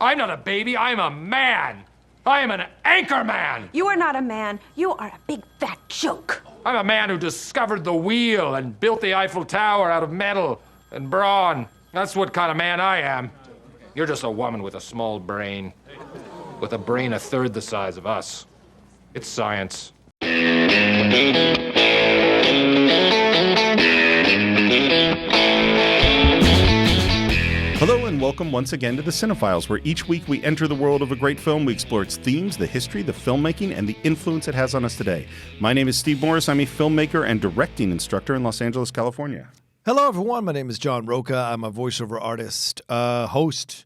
I'm not a baby, I'm a man. I am an Anchorman. You are not a man. You are a big fat joke. I'm a man who discovered the wheel and built the Eiffel Tower out of metal and brawn. That's what kind of man I am. You're just a woman with a small brain. With a brain a third the size of us. It's science. Hello and welcome once again to the Cine-Files, where each week we enter the world of a great film. We explore its themes, the history, the filmmaking, and the influence it has on us today. My name is Steve Morris. I'm a filmmaker and directing instructor in Los Angeles, California. Hello, everyone. My name is John Roca. I'm a voiceover artist, host,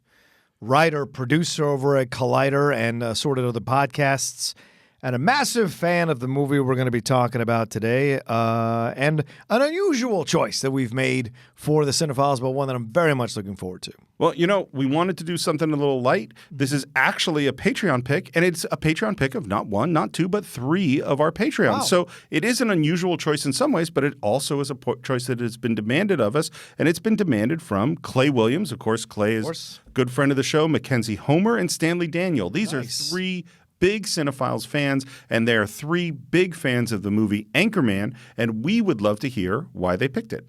writer, producer over at Collider and sort of the podcasts, and a massive fan of the movie we're going to be talking about today, and an unusual choice that we've made for the Cine-Files, but one that I'm very much looking forward to. Well, you know, we wanted to do something a little light. This is actually a Patreon pick, and it's a Patreon pick of not one, not two, but three of our Patreons. Wow. So it is an unusual choice in some ways, but it also is a choice that has been demanded of us, and it's been demanded from Clay Williams. Of course, Clay is a good friend of the show, Mackenzie Homer, and Stanley Daniel. These are three big Cine-Files fans, and they're three big fans of the movie Anchorman, and we would love to hear why they picked it.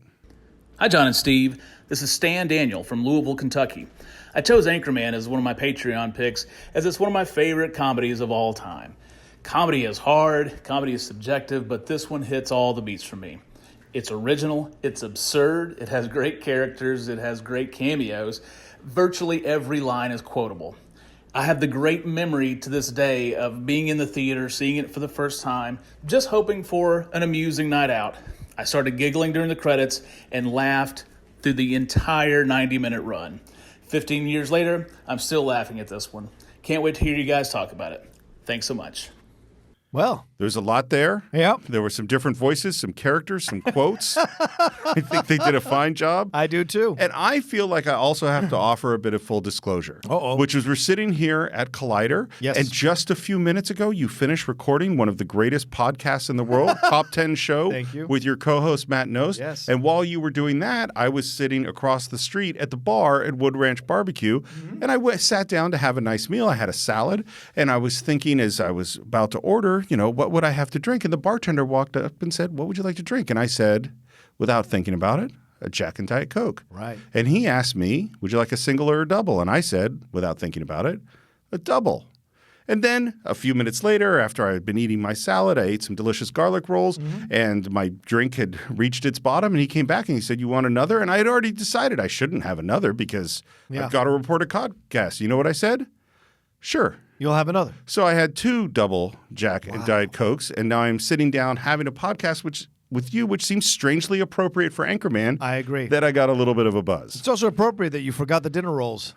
Hi, John and Steve. This is Stan Daniel from Louisville, Kentucky. I chose Anchorman as one of my Patreon picks as it's one of my favorite comedies of all time. Comedy is hard, comedy is subjective, but this one hits all the beats for me. It's original, it's absurd, it has great characters, it has great cameos. Virtually every line is quotable. I have the great memory to this day of being in the theater, seeing it for the first time, just hoping for an amusing night out. I started giggling during the credits and laughed through the entire 90-minute run. 15 years later, I'm still laughing at this one. Can't wait to hear you guys talk about it. Thanks so much. Well, there's a lot there. Yep. There were some different voices, some characters, some quotes. I think they did a fine job. I do too. And I feel like I also have to offer a bit of full disclosure. Which is we're sitting here at Collider. Yes. And just a few minutes ago, you finished recording one of the greatest podcasts in the world, Top 10 Show. Thank you. With your co-host, Matt Nose. Yes. And while you were doing that, I was sitting across the street at the bar at Wood Ranch Barbecue. Mm-hmm. And I sat down to have a nice meal. I had a salad. And I was thinking as I was about to order, what would I have to drink? And the bartender walked up and said, "What would you like to drink?" And I said, without thinking about it, a Jack and Diet Coke. Right. And he asked me, would you like a single or a double? And I said, without thinking about it, a double. And then a few minutes later, after I had been eating my salad, I ate some delicious garlic rolls, and my drink had reached its bottom, and he came back and he said, "You want another?" And I had already decided I shouldn't have another because I've got to report a podcast. You know what I said? Sure. You'll have another. So I had two double Jack and Diet Cokes, and now I'm sitting down having a podcast with you, which seems strangely appropriate for Anchorman. I agree. That I got a little bit of a buzz. It's also appropriate that you forgot the dinner rolls.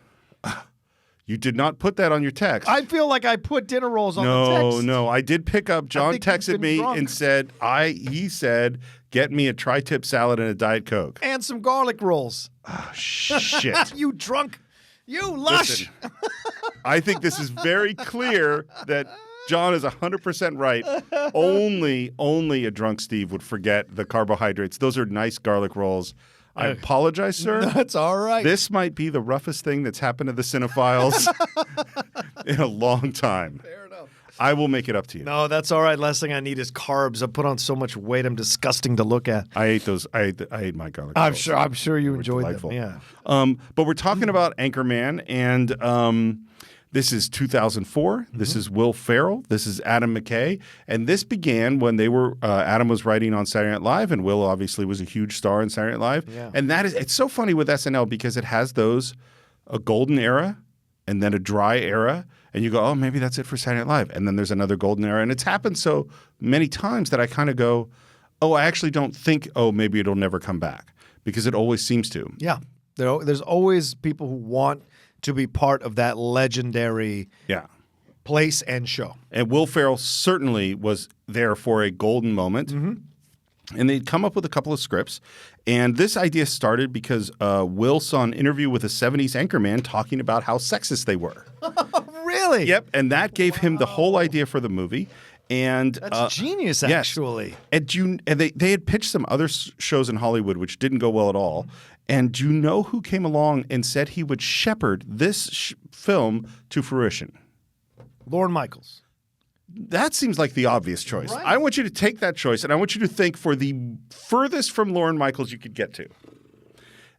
You did not put that on your text. I feel like I put dinner rolls on the text. No. I did pick up. John texted me and said, he said, get me a tri-tip salad and a Diet Coke. And some garlic rolls. Oh, shit. You drunk. You lush. Listen, I think this is very clear that John is 100% right. Only a drunk Steve would forget the carbohydrates. Those are nice garlic rolls. I apologize, sir. That's all right. This might be the roughest thing that's happened to the Cine-Files in a long time. Fair enough. I will make it up to you. No, that's all right. Last thing I need is carbs. I put on so much weight. I'm disgusting to look at. I ate those. I ate my garlic rolls. I'm sure you enjoyed delightful. them. Yeah. But we're talking about Anchorman, and this is 2004. This is Will Farrell. This is Adam Mckay. And this began when they were Adam was writing on Saturday Night Live, and Will obviously was a huge star in Saturday Night Live. Yeah. And it's so funny with SNL because it has a golden era and then a dry era. And you go, oh, maybe that's it for Saturday Night Live. And then there's another golden era. And it's happened so many times that I kind of go, oh, I actually don't think, maybe it'll never come back. Because it always seems to. Yeah. There's always people who want to be part of that legendary place and show. And Will Ferrell certainly was there for a golden moment. Mm-hmm. And they'd come up with a couple of scripts. And this idea started because Will saw an interview with a 70s Anchorman talking about how sexist they were. Really? Yep. And that gave him the whole idea for the movie. And that's genius, actually. Yes. And they had pitched some other shows in Hollywood which didn't go well at all. And do you know who came along and said he would shepherd this film to fruition? Lorne Michaels. That seems like the obvious choice. Right. I want you to take that choice, and I want you to think for the furthest from Lorne Michaels you could get to.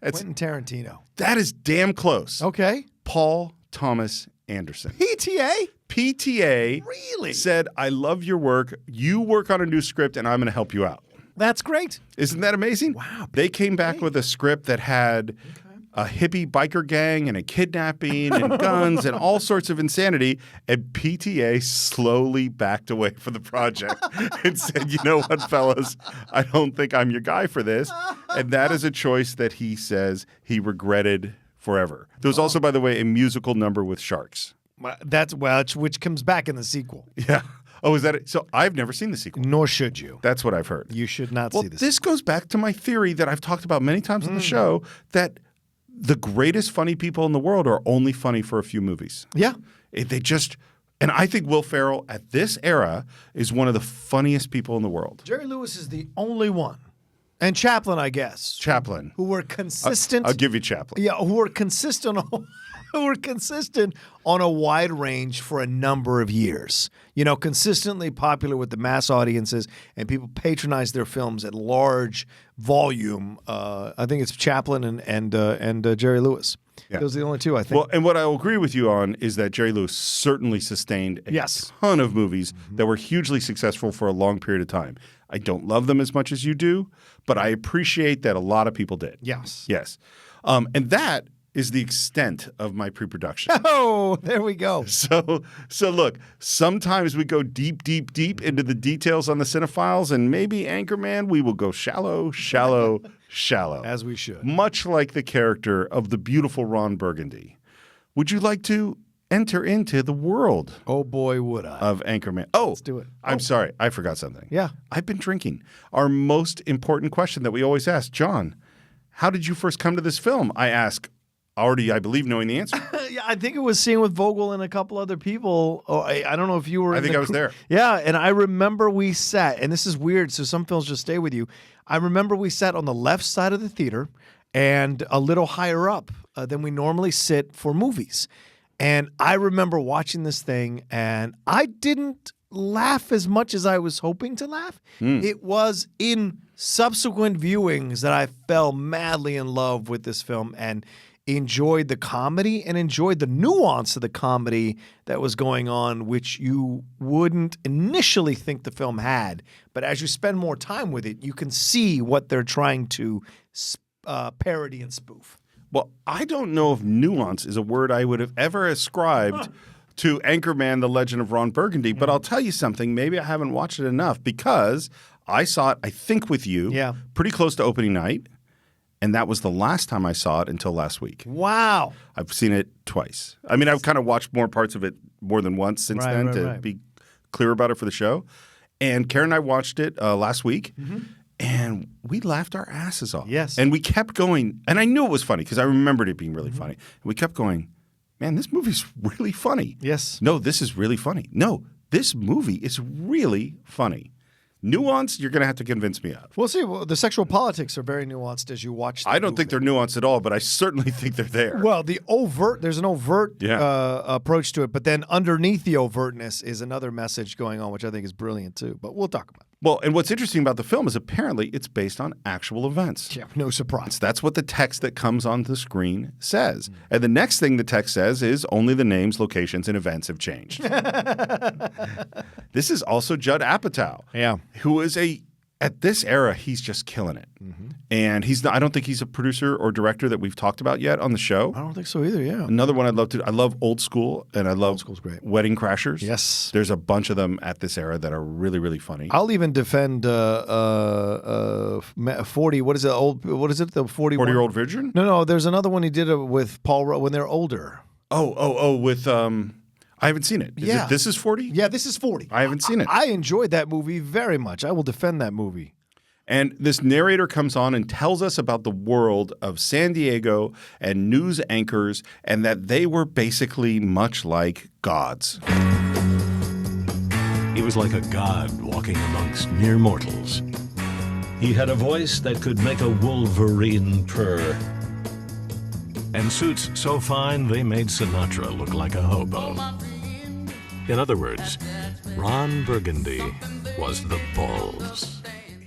Quentin Tarantino. That is damn close. Okay. Paul Thomas Anderson. PTA? PTA Really? said, I love your work. You work on a new script, and I'm going to help you out. That's great. Isn't that amazing? Wow. They came back with a script that had a hippie biker gang and a kidnapping and guns and all sorts of insanity. And PTA slowly backed away from the project and said, you know what, fellas, I don't think I'm your guy for this. And that is a choice that he says he regretted forever. There was also, by the way, a musical number with sharks. Which comes back in the sequel. Yeah. Oh, is that it? So I've never seen the sequel. Nor should you. That's what I've heard. You should not Well, see this. this goes back to my theory that I've talked about many times on the show that the greatest funny people in the world are only funny for a few movies. Yeah. And I think Will Ferrell at this era is one of the funniest people in the world. Jerry Lewis is the only one. And Chaplin, I guess. Chaplin. Who were consistent. I'll give you Chaplin. Yeah, who were consistent on a wide range for a number of years. You know, consistently popular with the mass audiences, and people patronize their films at large volume. I think it's Chaplin and Jerry Lewis. Yeah. Those are the only two, I think. Well, and what I will agree with you on is that Jerry Lewis certainly sustained a ton of movies that were hugely successful for a long period of time. I don't love them as much as you do, but I appreciate that a lot of people did. Yes. Yes. And that is the extent of my pre-production. Oh, there we go. So look, sometimes we go deep into the details on the Cine-Files, and maybe Anchorman, we will go shallow. As we should. Much like the character of the beautiful Ron Burgundy. Would you like to enter into the world Oh, boy, would I. of Anchorman? Oh, let's do it. I'm sorry. I forgot something. Yeah. I've been drinking. Our most important question that we always ask, John, how did you first come to this film? I ask, already, I believe, knowing the answer. Yeah, I think it was seeing with Vogel and a couple other people. Oh, I don't know if you were. I think I was there. Yeah, and I remember we sat, and this is weird, so some films just stay with you. I remember we sat on the left side of the theater and a little higher up than we normally sit for movies. And I remember watching this thing, and I didn't laugh as much as I was hoping to laugh. It was in subsequent viewings that I fell madly in love with this film and enjoyed the comedy and enjoyed the nuance of the comedy that was going on, which you wouldn't initially think the film had. But as you spend more time with it, you can see what they're trying to parody and spoof. Well, I don't know if nuance is a word I would have ever ascribed to Anchorman, The Legend of Ron Burgundy, but I'll tell you something. Maybe I haven't watched it enough because I saw it, I think, with you pretty close to opening night, and that was the last time I saw it until last week. Wow. I've seen it twice. I mean, I've kind of watched more parts of it more than once since then to be clear about it for the show. And Karen and I watched it last week. And we laughed our asses off. Yes. And we kept going. And I knew it was funny because I remembered it being really funny. And we kept going, man, this movie's really funny. Yes. No, this is really funny. No, this movie is really funny. Nuance, you're going to have to convince me of. We'll see. Well, the sexual politics are very nuanced as you watch the I don't movie. think they're nuanced at all, but I certainly think they're there. Well, there's an overt approach to it, but then underneath the overtness is another message going on, which I think is brilliant too. But we'll talk about it. Well, and what's interesting about the film is apparently it's based on actual events. Yeah, no surprise. That's what the text that comes on the screen says. And the next thing the text says is only the names, locations, and events have changed. This is also Judd Apatow. Yeah. Who is at this era, he's just killing it. And I don't think he's a producer or director that we've talked about yet on the show. I don't think so either, yeah. Another one I love Old School, and I love School's great. Wedding Crashers. Yes. There's a bunch of them at this era that are really, really funny. I'll even defend 40. What is it? The 41? 40-Year-Old Virgin? No. There's another one he did with Paul when they're older. With I haven't seen it. This is 40? Yeah, this is 40. I haven't seen it. I enjoyed that movie very much. I will defend that movie. And this narrator comes on and tells us about the world of San Diego and news anchors, and that they were basically much like gods. He was like a god walking amongst mere mortals. He had a voice that could make a wolverine purr, and suits so fine they made Sinatra look like a hobo. In other words, Ron Burgundy was the balls.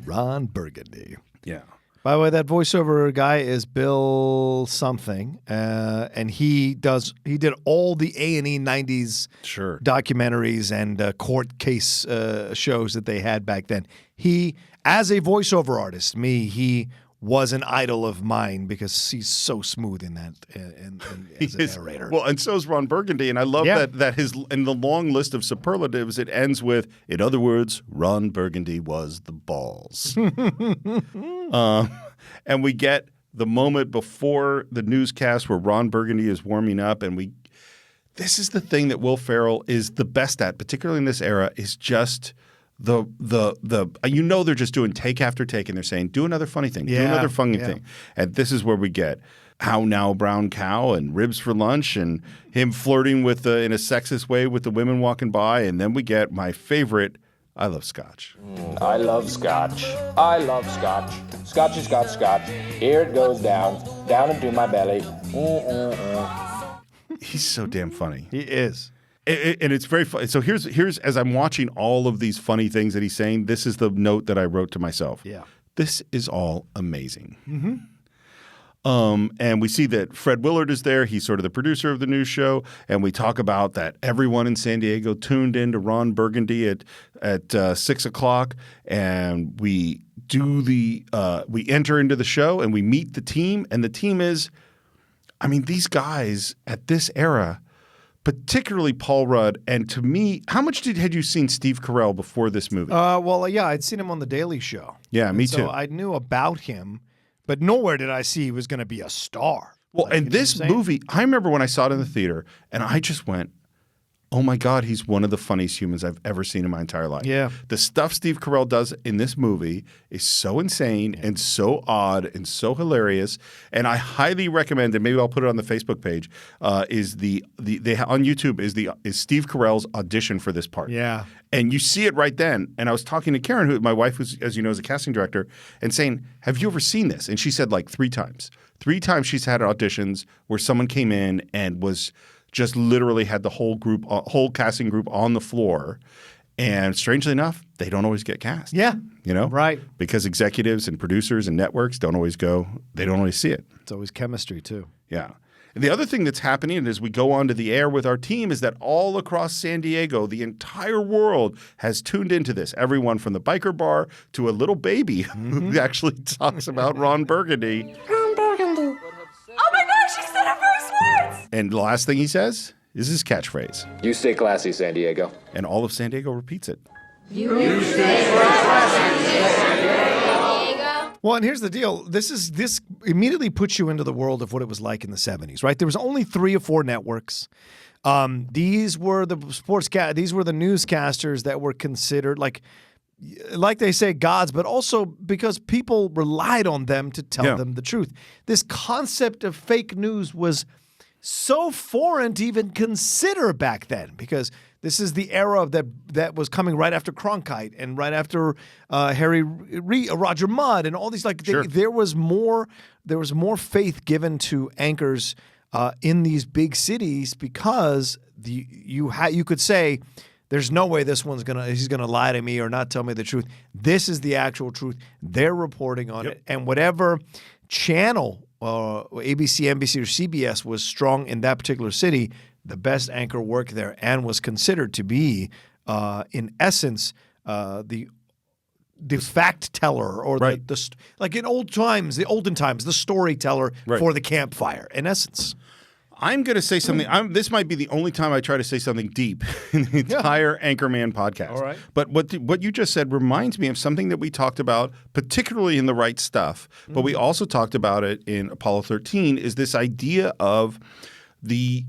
Ron Burgundy. Yeah. By the way, that voiceover guy is Bill something, and he did all the A&E 90s Sure. documentaries and court case shows that they had back then. He, as a voiceover artist, he was an idol of mine because he's so smooth in that as a narrator. Well, and so is Ron Burgundy, and I love that his in the long list of superlatives, it ends with, in other words, Ron Burgundy was the balls. And we get the moment before the newscast where Ron Burgundy is warming up, and this is the thing that Will Ferrell is the best at, particularly in this era, is just they're just doing take after take, and they're saying, do another funny thing, do another funny thing. And this is where we get How Now Brown Cow and Ribs for Lunch and him flirting with in a sexist way with the women walking by. And then we get my favorite, I love scotch. I love scotch. I love scotch. Scotchy, scotch, scotch. Here it goes down into my belly. He's so damn funny. He is. And it's very funny. So here's as I'm watching all of these funny things that he's saying, this is the note that I wrote to myself. Yeah. This is all amazing. Mm-hmm. And we see that Fred Willard is there. He's sort of the producer of the news show. And we talk about that everyone in San Diego tuned in to Ron Burgundy at 6 o'clock. And we we enter into the show and we meet the team. And the team is, these guys at this era, particularly Paul Rudd, and to me, how much had you seen Steve Carell before this movie? I'd seen him on The Daily Show. Yeah, me too. So I knew about him, but nowhere did I see he was going to be a star. Well, and this movie, I remember when I saw it in the theater, and I just went, oh my God, he's one of the funniest humans I've ever seen in my entire life. Yeah. The stuff Steve Carell does in this movie is so insane and so odd and so hilarious. And I highly recommend, and maybe I'll put it on the Facebook page, is on YouTube is Steve Carell's audition for this part. Yeah. And you see it right then. And I was talking to Karen, who my wife was, as you know, is a casting director, and saying, have you ever seen this? And she said like 3 times. 3 times she's had auditions where someone came in and was just literally had the whole casting group on the floor. And strangely enough, they don't always get cast. Yeah. Right. Because executives and producers and networks they don't always see it. It's always chemistry too. Yeah. And the other thing that's happening as we go onto the air with our team is that all across San Diego, the entire world has tuned into this. Everyone from the biker bar to a little baby who actually talks about Ron Burgundy. Ron Burgundy. Oh my gosh, she said her first words! And the last thing he says is his catchphrase. You stay classy, San Diego. And all of San Diego repeats it. Well, and here's the deal. This immediately puts you into the world of what it was like in the 70s, right? There was only 3 or 4 networks. These were the these were the newscasters that were considered like they say gods, but also because people relied on them to tell them the truth. This concept of fake news was so foreign to even consider back then, because this is the era that was coming right after Cronkite and right after Roger Mudd and all these there was more faith given to anchors in these big cities because you could say there's no way he's gonna lie to me or not tell me the truth. This is the actual truth. They're reporting on it, and whatever channel ABC, NBC, or CBS was strong in that particular city, the best anchor worked there and was considered to be, in essence, the fact teller or the like in olden times, the storyteller for the campfire. In essence, I'm going to say something. This might be the only time I try to say something deep in the entire Anchorman podcast. All right. But what you just said reminds me of something that we talked about, particularly in The Right Stuff, but we also talked about it in Apollo 13, is this idea of the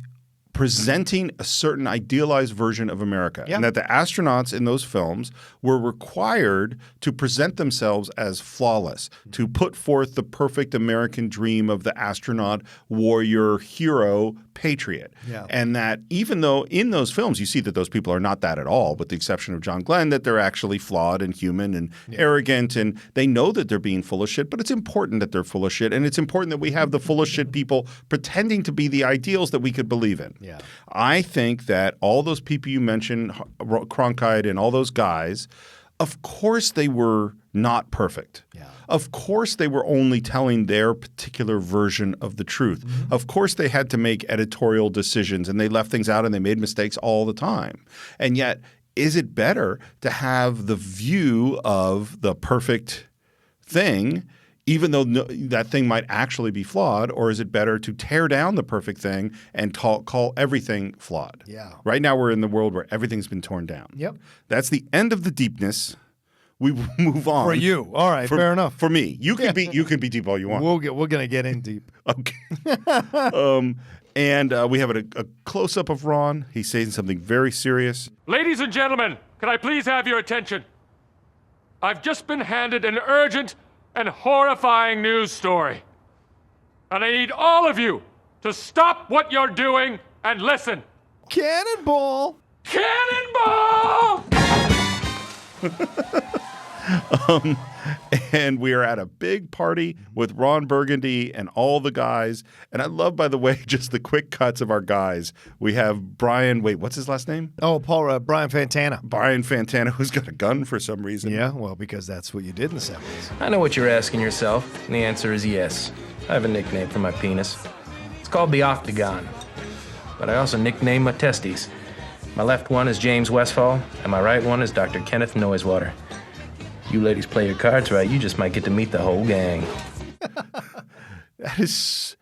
presenting a certain idealized version of America. Yeah. And that the astronauts in those films were required to present themselves as flawless, to put forth the perfect American dream of the astronaut, warrior, hero, patriot. Yeah. And that even though in those films you see that those people are not that at all, with the exception of John Glenn, that they're actually flawed and human and arrogant, and they know that they're being full of shit, but it's important that they're full of shit, and it's important that we have the full of shit people pretending to be the ideals that we could believe in. Yeah. I think that all those people you mentioned, Cronkite and all those guys, of course they were not perfect. Yeah. Of course they were only telling their particular version of the truth. Mm-hmm. Of course they had to make editorial decisions and they left things out and they made mistakes all the time. And yet, is it better to have the view of the perfect thing, even though that thing might actually be flawed, or is it better to tear down the perfect thing and call everything flawed? Yeah. Right now we're in the world where everything's been torn down. Yep. That's the end of the deepness. We move on. For you. All right, fair enough. For me. You can be deep all you want. We're going to get in deep. Okay. And we have a close-up of Ron. He's saying something very serious. Ladies and gentlemen, can I please have your attention? I've just been handed an urgent and horrifying news story. And I need all of you to stop what you're doing and listen. Cannonball. Cannonball! And we are at a big party with Ron Burgundy and all the guys. And I love, by the way, just the quick cuts of our guys. We have Brian, what's his last name? Oh, Brian Fantana. Brian Fantana, who's got a gun for some reason. Yeah, well, because that's what you did in the 70s. I know what you're asking yourself, and the answer is yes. I have a nickname for my penis. It's called the Octagon. But I also nickname my testes. My left one is James Westfall, and my right one is Dr. Kenneth Noisewater. You ladies play your cards right, you just might get to meet the whole gang. That is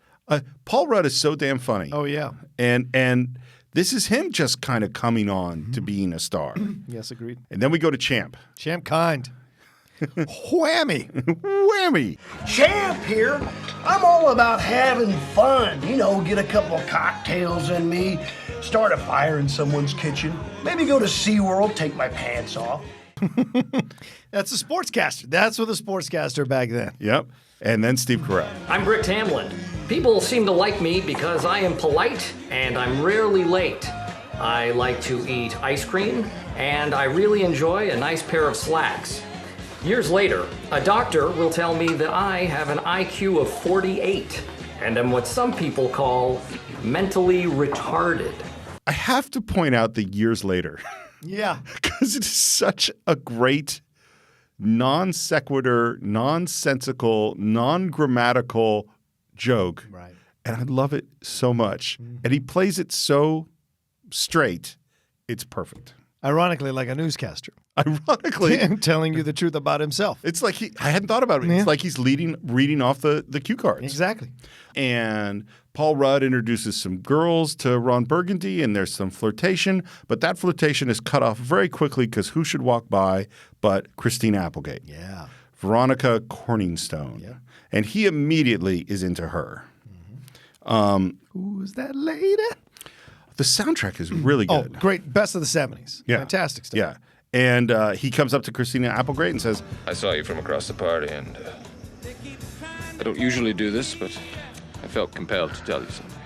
Paul Rudd is so damn funny. Oh, yeah. And this is him just kind of coming on to being a star. Yes, agreed. And then we go to Champ. Champ Kind. Whammy. Whammy. Champ here. I'm all about having fun. You know, get a couple of cocktails in me, start a fire in someone's kitchen, maybe go to SeaWorld, take my pants off. That's a sportscaster. That's what the sportscaster back then. Yep. And then Steve Carell. I'm Britt Tamland. People seem to like me because I am polite and I'm rarely late. I like to eat ice cream and I really enjoy a nice pair of slacks. Years later, a doctor will tell me that I have an IQ of 48 and am what some people call mentally retarded. I have to point out the years later. Yeah. Because it is such a great non sequitur, nonsensical, non-grammatical joke. Right. And I love it so much. And he plays it so straight, it's perfect. Ironically, like a newscaster. Ironically. And telling you the truth about himself. It's like I hadn't thought about it. Yeah. It's like he's reading off the cue cards. Exactly. And Paul Rudd introduces some girls to Ron Burgundy, and there's some flirtation. But that flirtation is cut off very quickly because who should walk by but Christina Applegate? Yeah. Veronica Corningstone. Yeah. And he immediately is into her. Who's that lady? The soundtrack is really Oh, good. great. Best of the 70s. Yeah. Fantastic stuff. Yeah. And he comes up to Christina Applegate and says, I saw you from across the party, and I don't usually do this, but I felt compelled to tell you something.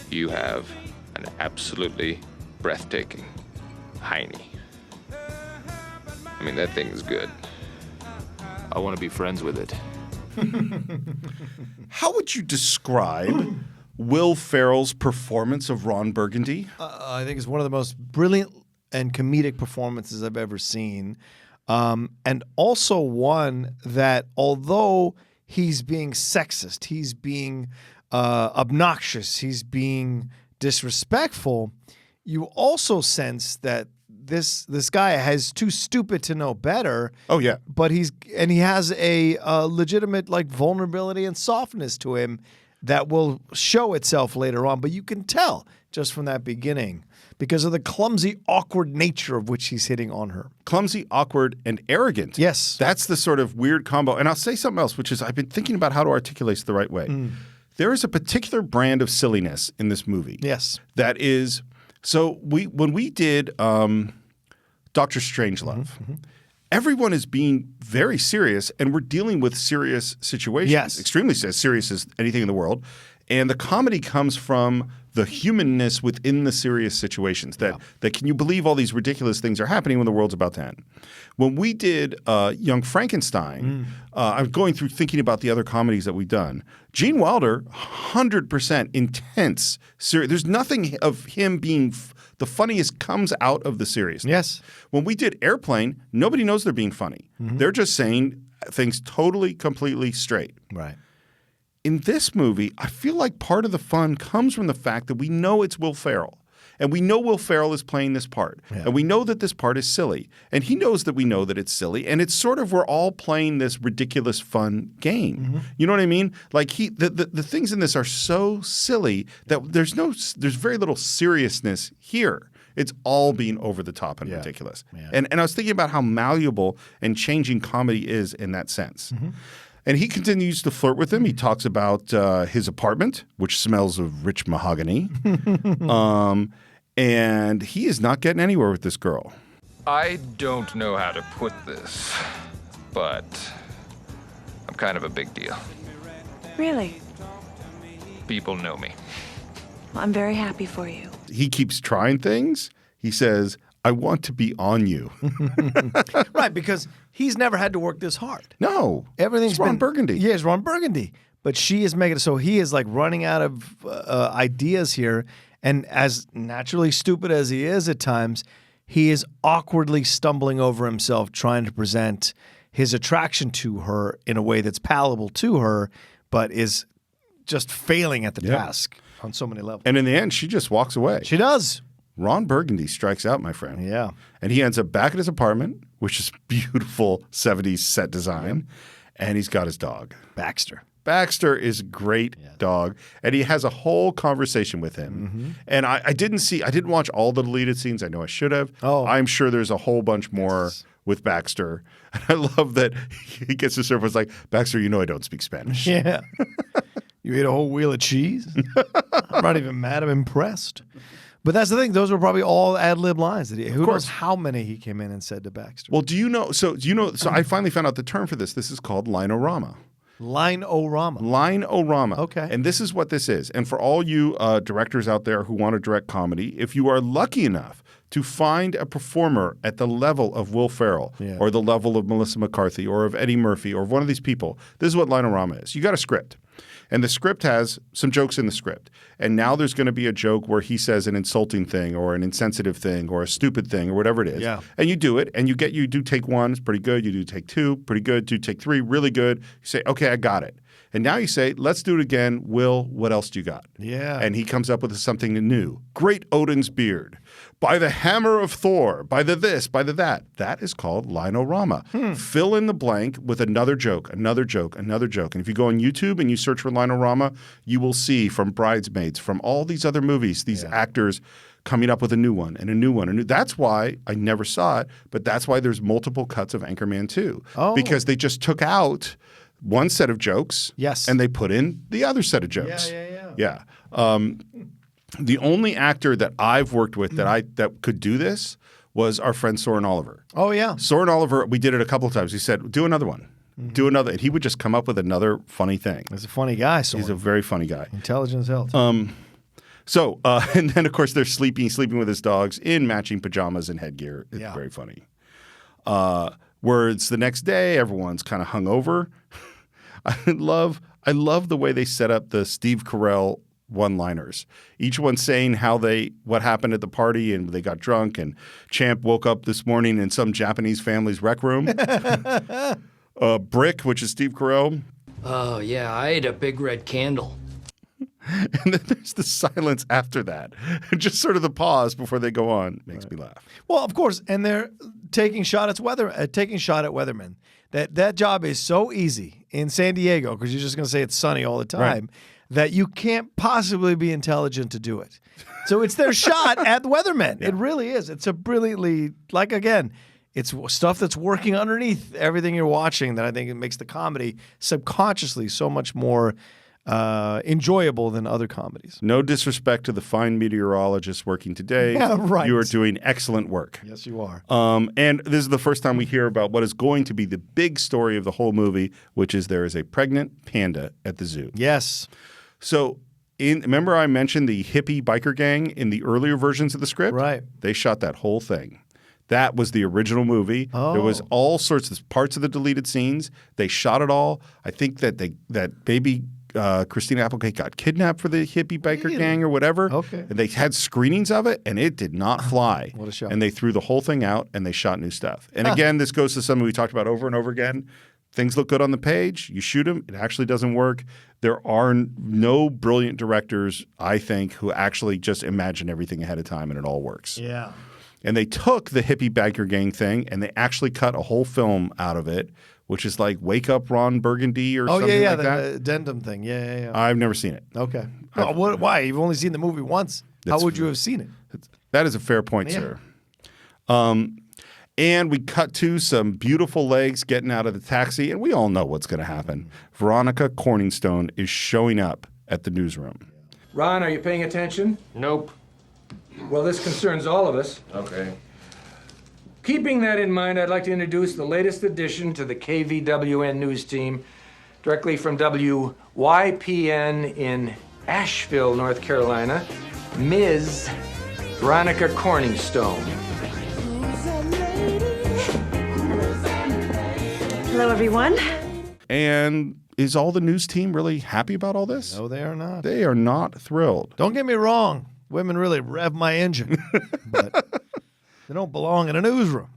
You have an absolutely breathtaking hiney. I mean, that thing is good. I want to be friends with it. how would you describe Will Ferrell's performance of Ron Burgundy? I think it's one of the most brilliant and comedic performances I've ever seen. And also one that, although he's being sexist, he's being obnoxious, he's being disrespectful, you also sense that this guy is too stupid to know better. Oh, yeah. But he has a legitimate like vulnerability and softness to him that will show itself later on. But you can tell just from that beginning because of the clumsy, awkward nature of which he's hitting on her. Clumsy, awkward, and arrogant. Yes. That's the sort of weird combo. And I'll say something else, which is I've been thinking about how to articulate this the right way. there is a particular brand of silliness in this movie. Yes. That is so when we did Doctor Strangelove, everyone is being very serious, and we're dealing with serious situations. Yes. Extremely serious as anything in the world. And the comedy comes from the humanness within the serious situations. That can you believe all these ridiculous things are happening when the world's about to end? When we did Young Frankenstein, I'm going through thinking about the other comedies that we've done. Gene Wilder, 100% intense. There's nothing of him being the funniest comes out of the seriousness. Yes. When we did Airplane, nobody knows they're being funny. They're just saying things totally, completely straight. Right. In this movie, I feel like part of the fun comes from the fact that we know it's Will Ferrell. And we know Will Ferrell is playing this part. Yeah. And we know that this part is silly. And he knows that we know that it's silly. And it's sort of we're all playing this ridiculous fun game. You know what I mean? Like the things in this are so silly that there's very little seriousness here. It's all being over the top and ridiculous. Yeah. And I was thinking about how malleable and changing comedy is in that sense. And he continues to flirt with him. He talks about his apartment, which smells of rich mahogany. And he is not getting anywhere with this girl. I don't know how to put this, but I'm kind of a big deal. Really? People know me. Well, I'm very happy for you. He keeps trying things. He says, I want to be on you. Right, because he's never had to work this hard. No. Everything's Ron Burgundy. Yeah, it's Ron Burgundy. But she is making it so he is like running out of ideas here. And as naturally stupid as he is at times, he is awkwardly stumbling over himself trying to present his attraction to her in a way that's palatable to her, but is just failing at the task on so many levels. And in the end, she just walks away. She does. Ron Burgundy strikes out, my friend. Yeah. And he ends up back at his apartment, which is beautiful 70s set design, and he's got his dog. Baxter. Baxter is a great dog, and he has a whole conversation with him. And I didn't watch all the deleted scenes. I know I should have. Oh. I'm sure there's a whole bunch more with Baxter. And I love that he gets to surface like, Baxter, you know I don't speak Spanish. Yeah. You ate a whole wheel of cheese? I'm not even mad. I'm impressed. But that's the thing. Those were probably all ad-lib lines. Who knows how many he came in and said to Baxter. Well, so I finally found out the term for this. This is called line-o-rama. Line-o-rama. Line-o-rama. Okay. And this is what this is. And for all you directors out there who want to direct comedy, if you are lucky enough to find a performer at the level of Will Ferrell or the level of Melissa McCarthy or of Eddie Murphy or of one of these people, this is what line-o-rama is. You got a script. And the script has some jokes in the script. And now there's going to be a joke where he says an insulting thing or an insensitive thing or a stupid thing or whatever it is. Yeah. And you do it, and you do take one, it's pretty good. You do take two, pretty good. Do take three, really good. You say, okay, I got it. And now you say, let's do it again. Will, what else do you got? Yeah. And he comes up with something new. Great Odin's beard. By the hammer of Thor. By the this, by the that. That is called line-o-rama. Fill in the blank with another joke, another joke, another joke. And if you go on YouTube and you search for line-o-rama, you will see from Bridesmaids, from all these other movies, these actors coming up with a new one and a new one. That's why I never saw it, but that's why there's multiple cuts of Anchorman 2. Oh. Because they just took out one set of jokes and they put in the other set of jokes. Yeah. The only actor that I've worked with that could do this was our friend Soren Oliver. Oh, yeah. Soren Oliver, we did it a couple of times. He said, do another one. Do another. And he would just come up with another funny thing. He's a funny guy, Soren. He's a very funny guy. Intelligent as hell. And then, of course, they're sleeping with his dogs in matching pajamas and headgear. It's very funny. Where it's the next day, everyone's kind of hungover. I love the way they set up the Steve Carell one-liners. Each one saying what happened at the party and they got drunk and Champ woke up this morning in some Japanese family's rec room. Brick, which is Steve Carell. Oh, yeah, I ate a big red candle. And then there's the silence after that. Just sort of the pause before they go on makes me laugh. Well, of course, and they're taking shot at weathermen. That job is so easy in San Diego because you're just going to say it's sunny all the time that you can't possibly be intelligent to do it. So it's their shot at the weathermen. Yeah. It really is. It's a brilliantly, it's stuff that's working underneath everything you're watching that I think it makes the comedy subconsciously so much more enjoyable than other comedies. No disrespect to the fine meteorologists working today. Yeah, right. You are doing excellent work. Yes, you are. And this is the first time we hear about what is going to be the big story of the whole movie, which is there is a pregnant panda at the zoo. Yes. So remember I mentioned the hippie biker gang in the earlier versions of the script? Right. They shot that whole thing. That was the original movie. Oh. There was all sorts of parts of the deleted scenes. They shot it all. I think that baby Christina Applegate got kidnapped for the hippie biker gang or whatever. Okay. And they had screenings of it, and it did not fly. What a shock. And they threw the whole thing out, and they shot new stuff. And again, this goes to something we talked about over and over again. Things look good on the page. You shoot them. It actually doesn't work. There are no brilliant directors, I think, who actually just imagine everything ahead of time, and it all works. Yeah. And they took the hippie biker gang thing and they actually cut a whole film out of it, which is like Wake Up Ron Burgundy or something like that. The addendum thing. Yeah. I've never seen it. Okay. Why? You've only seen the movie once. How would you have seen it? That is a fair point, sir. And we cut to some beautiful legs getting out of the taxi, and we all know what's going to happen. Veronica Corningstone is showing up at the newsroom. Ron, are you paying attention? Nope. Well, this concerns all of us. Okay. Keeping that in mind, I'd like to introduce the latest addition to the KVWN news team, directly from WYPN in Asheville, North Carolina, Ms. Veronica Corningstone. Hello, everyone. And is all the news team really happy about all this? No, they are not. They are not thrilled. Don't get me wrong. Women really rev my engine, but they don't belong in a newsroom.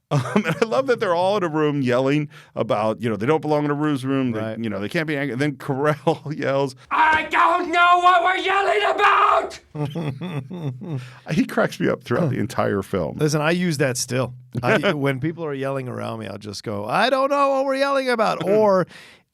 And I love that they're all in a room yelling about, they don't belong in a newsroom. Right. They can't be angry. And then Carell yells, I don't know what we're yelling about! he cracks me up throughout the entire film. Listen, I use that still. When people are yelling around me, I'll just go, I don't know what we're yelling about. Or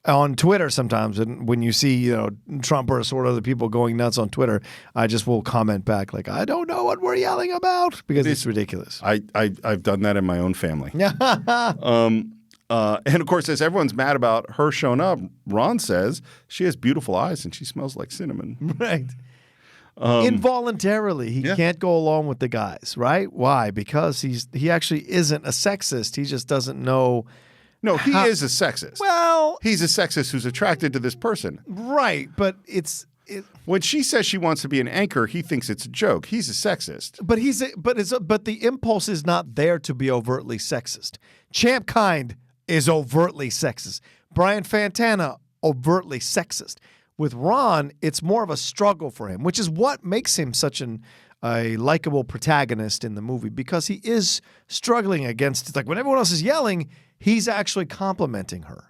on Twitter sometimes, and when you see Trump or sort of the people going nuts on Twitter, I just will comment back like, I don't know what we're yelling about, because it's ridiculous. I've done that in my own family. And of course, as everyone's mad about her showing up, Ron says she has beautiful eyes and she smells like cinnamon. Right. Involuntarily, he can't go along with the guys, right? Why? Because he actually isn't a sexist. He just doesn't know. No, he is a sexist. Well, he's a sexist who's attracted to this person. Right, but when she says she wants to be an anchor, he thinks it's a joke. He's a sexist. But the impulse is not there to be overtly sexist. Champ Kind is overtly sexist. Brian Fantana, overtly sexist. With Ron, it's more of a struggle for him, which is what makes him such a likable protagonist in the movie, because he is struggling against, it's like when everyone else is yelling, he's actually complimenting her.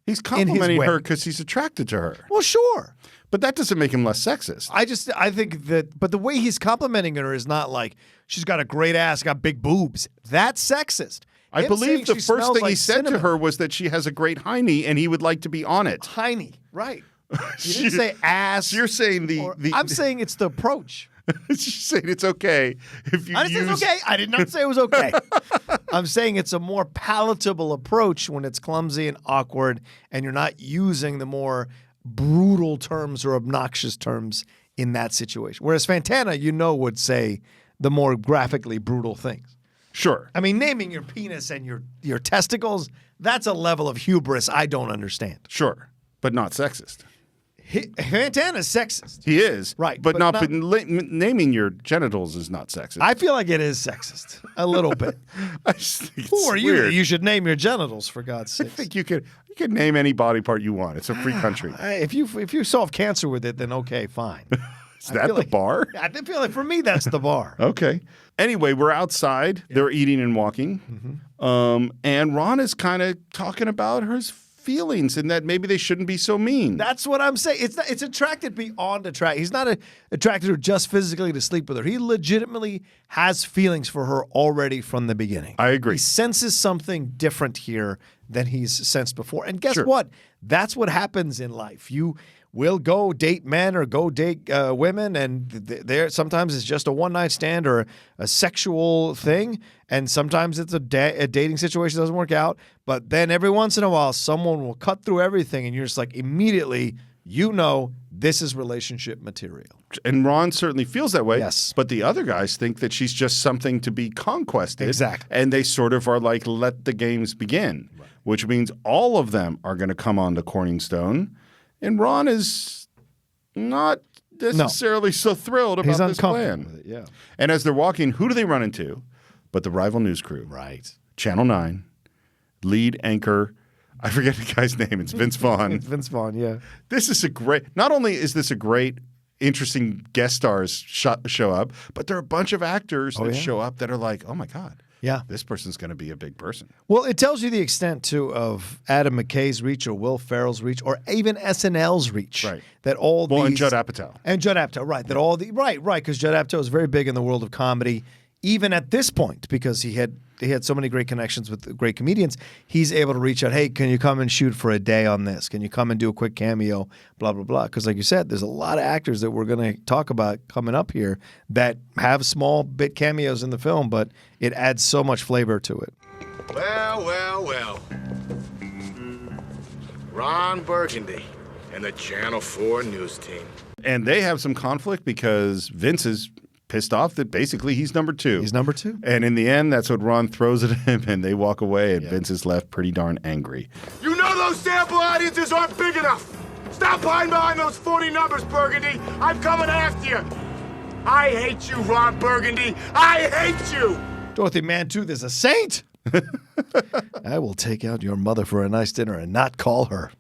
He's complimenting her because he's attracted to her. Well, sure. But that doesn't make him less sexist. I think that, but the way he's complimenting her is not like, she's got a great ass, got big boobs. That's sexist. I believe the first thing he said to her was that she has a great hiney and he would like to be on it. Hiney, right. You didn't say ass. You're saying I'm saying it's the approach. She's saying it's okay if you I didn't say it's okay. I did not say it was okay. I'm saying it's a more palatable approach when it's clumsy and awkward and you're not using the more brutal terms or obnoxious terms in that situation. Whereas Fantana, would say the more graphically brutal things. Sure. I mean, naming your penis and your testicles, that's a level of hubris I don't understand. Sure, but not sexist. Fantana's sexist. He is. Right. But naming your genitals is not sexist. I feel like it is sexist. A little bit. I just think Who are you? weird. You should name your genitals, for God's sake. I think you could name any body part you want. It's a free country. If you solve cancer with it, then okay, fine. Is that the bar? I feel like for me, that's the bar. Okay. Anyway, we're outside. Yeah. They're eating and walking. Mm-hmm. And Ron is kind of talking about her feelings and that maybe they shouldn't be so mean. That's what I'm saying. It's attracted beyond attract. He's not attracted her just physically to sleep with her. He legitimately has feelings for her already from the beginning. I agree. He senses something different here than he's sensed before. And guess what? That's what happens in life. You will go date men or go date women, and there sometimes it's just a one-night stand or a sexual thing, and sometimes it's a dating situation that doesn't work out. But then every once in a while, someone will cut through everything, and you're just like immediately you know this is relationship material. And Ron certainly feels that way. Yes. But the other guys think that she's just something to be conquested. Exactly. And they sort of are like, let the games begin, which means all of them are going to come on to Corningstone. And Ron is not necessarily so thrilled about this plan. With it, yeah. And as they're walking, who do they run into but the rival news crew? Right. Channel 9, lead anchor, I forget the guy's name. It's Vince Vaughn. Vince Vaughn, yeah. This is not only is this a great, interesting guest stars show up, but there are a bunch of actors that show up that are like, oh my God. Yeah. This person's going to be a big person. Well, it tells you the extent, too, of Adam McKay's reach or Will Ferrell's reach or even SNL's reach. Right. That all these... and Judd Apatow. And Judd Apatow, right. That all the... Right, because Judd Apatow is very big in the world of comedy, even at this point, because he had so many great connections with great comedians. He's able to reach out, hey, can you come and shoot for a day on this? Can you come and do a quick cameo? Blah, blah, blah. Because like you said, there's a lot of actors that we're going to talk about coming up here that have small bit cameos in the film, but it adds so much flavor to it. Well. Ron Burgundy and the Channel 4 news team. And they have some conflict because Vince is pissed off that basically he's number 2. He's number 2. And in the end, that's what Ron throws at him, and they walk away, and Vince is left pretty darn angry. You know those sample audiences aren't big enough. Stop hiding behind those 40 numbers, Burgundy. I'm coming after you. I hate you, Ron Burgundy. I hate you. Dorothy Mantooth is a saint. I will take out your mother for a nice dinner and not call her.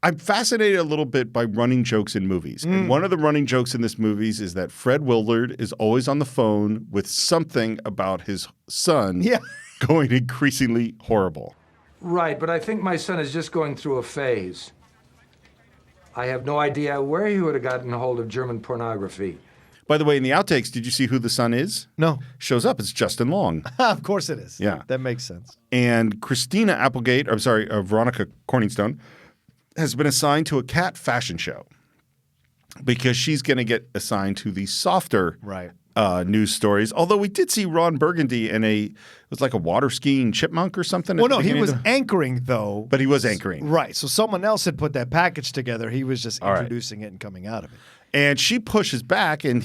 I'm fascinated a little bit by running jokes in movies. And one of the running jokes in this movies is that Fred Willard is always on the phone with something about his son going increasingly horrible. Right, but I think my son is just going through a phase. I have no idea where he would have gotten a hold of German pornography. By the way, in the outtakes, did you see who the son is? No. Shows up. It's Justin Long. Of course it is. Yeah. That makes sense. And Veronica Corningstone, has been assigned to a cat fashion show because she's going to get assigned to the softer news stories. Although we did see Ron Burgundy in it was like a water skiing chipmunk or something. Well, no, he was anchoring though. But he was anchoring. Right. So someone else had put that package together. He was just introducing it and coming out of it. And she pushes back and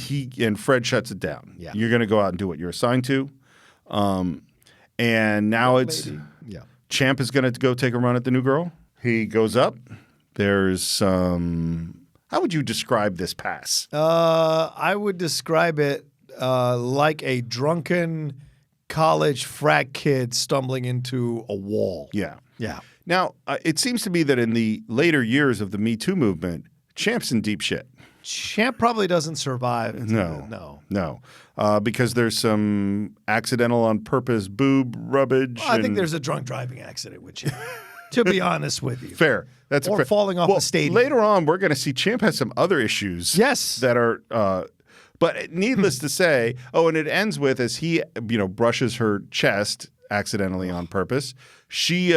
Fred shuts it down. Yeah. You're going to go out and do what you're assigned to. And now it's Champ is going to go take a run at the new girl. He goes up. There's how would you describe this pass? I would describe it like a drunken college frat kid stumbling into a wall. Yeah. Yeah. Now, it seems to me that in the later years of the Me Too movement, Champ's in deep shit. Champ probably doesn't survive. No. Because there's some accidental on purpose boob rubbage. I think there's a drunk driving accident with Champ, to be honest with you. Fair. That's or fair. falling off a stadium. Later on, we're going to see Champ has some other issues. Yes. That are, but needless to say, and it ends with as he, brushes her chest accidentally on purpose, she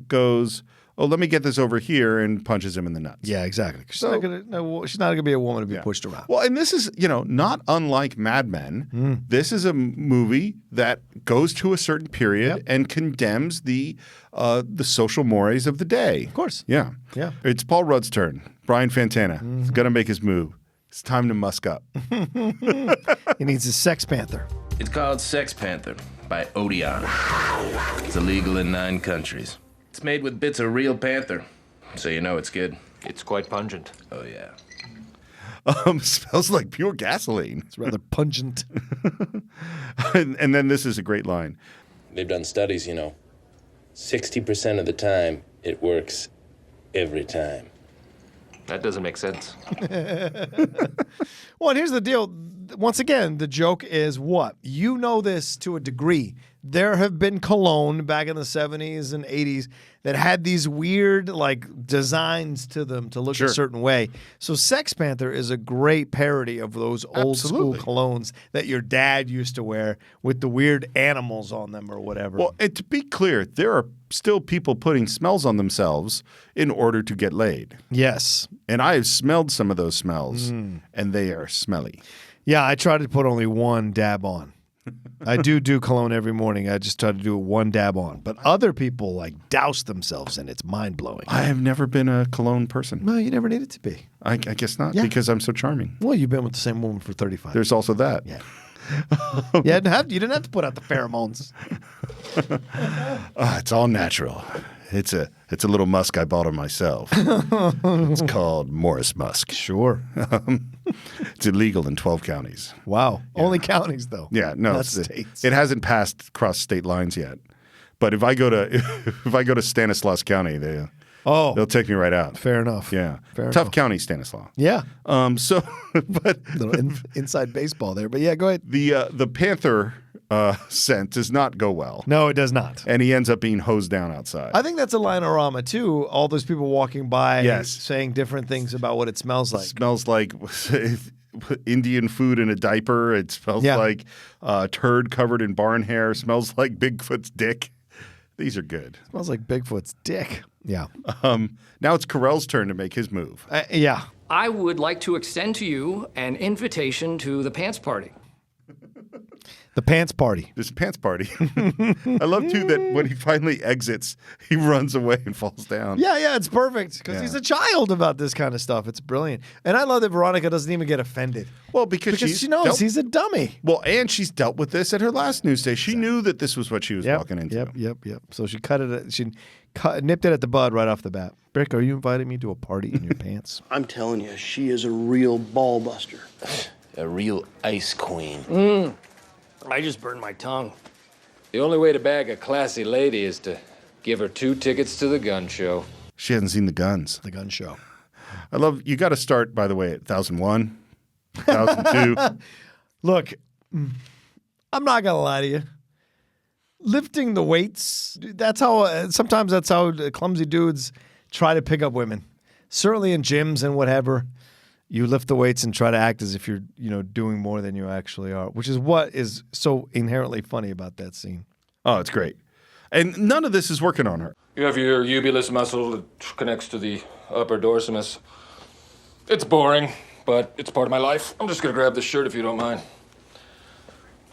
goes, oh, let me get this over here, and punches him in the nuts. Yeah, exactly. She's not gonna be a woman to be pushed around. Well, and this is, not unlike Mad Men. This is a movie that goes to a certain period and condemns the social mores of the day. Of course. Yeah. Yeah. It's Paul Rudd's turn. Brian Fantana. He's going to make his move. It's time to musk up. He needs his Sex Panther. It's called Sex Panther by Odeon. It's illegal in 9 countries. It's made with bits of real panther, so you know it's good. It's quite pungent. Oh, yeah. Smells like pure gasoline. It's rather pungent. and then this is a great line. They've done studies, 60% of the time, it works every time. That doesn't make sense. Well, and here's the deal. Once again, the joke is what? You know this to a degree. There have been cologne back in the 70s and 80s that had these weird designs to them to look a certain way. So Sex Panther is a great parody of those old school colognes that your dad used to wear with the weird animals on them or whatever. Well, and to be clear, there are still people putting smells on themselves in order to get laid. Yes. And I have smelled some of those smells, and they are smelly. Yeah, I tried to put only one dab on. I do cologne every morning. I just try to do one dab on. But other people like douse themselves in it. It's mind-blowing. I have never been a cologne person. No, you never needed to be. I guess not, Yeah. because I'm so charming. Well, you've been with the same woman for 35 There's also that. Yeah. You didn't have to put out the pheromones. It's all natural. It's a little musk I bought on myself. It's called Morris Musk. Sure. It's illegal in 12 counties. Wow. Only counties, though. Yeah, no, Not it's, states. it hasn't passed cross state lines yet. But if I go to Stanislaus County, they'll take me right out. Fair enough. Yeah, Fair tough enough. county, Stanislaus. Yeah. But Little inside baseball there. But yeah, go ahead. the Panther scent does not go well. No, it does not. And he ends up being hosed down outside. I think that's a line-orama, too. All those people walking by Yes. saying different things about what it smells like. It smells like Indian food in a diaper. It smells like turd covered in barn hair. It smells like Bigfoot's dick. These are good. It smells like Bigfoot's dick. Yeah. Now it's Carell's turn to make his move. Yeah. I would like to extend to you an invitation to the pants party. The pants party. There's a pants party. I love, too, that when he finally exits, he runs away and falls down. Yeah, it's perfect because he's a child about this kind of stuff. It's brilliant. And I love that Veronica doesn't even get offended. Well, because she knows he's a dummy. Well, and she's dealt with this at her last news day. She knew that this was what she was walking into. Yep. So she nipped it at the bud right off the bat. Brick, are you inviting me to a party in your pants? I'm telling you, she is a real ball buster. A real ice queen. I just burned my tongue. The only way to bag a classy lady is to give her 2 tickets to the gun show. She hasn't seen the guns. The gun show. I love, you got to start, by the way, at 1001, 1002. Look, I'm not going to lie to you. Lifting the weights, sometimes that's how clumsy dudes try to pick up women. Certainly in gyms and whatever. You lift the weights and try to act as if you're, doing more than you actually are, which is what is so inherently funny about that scene. Oh, it's great. And none of this is working on her. You have your ubulus muscle that connects to the upper dorsimus. It's boring, but it's part of my life. I'm just gonna grab this shirt if you don't mind.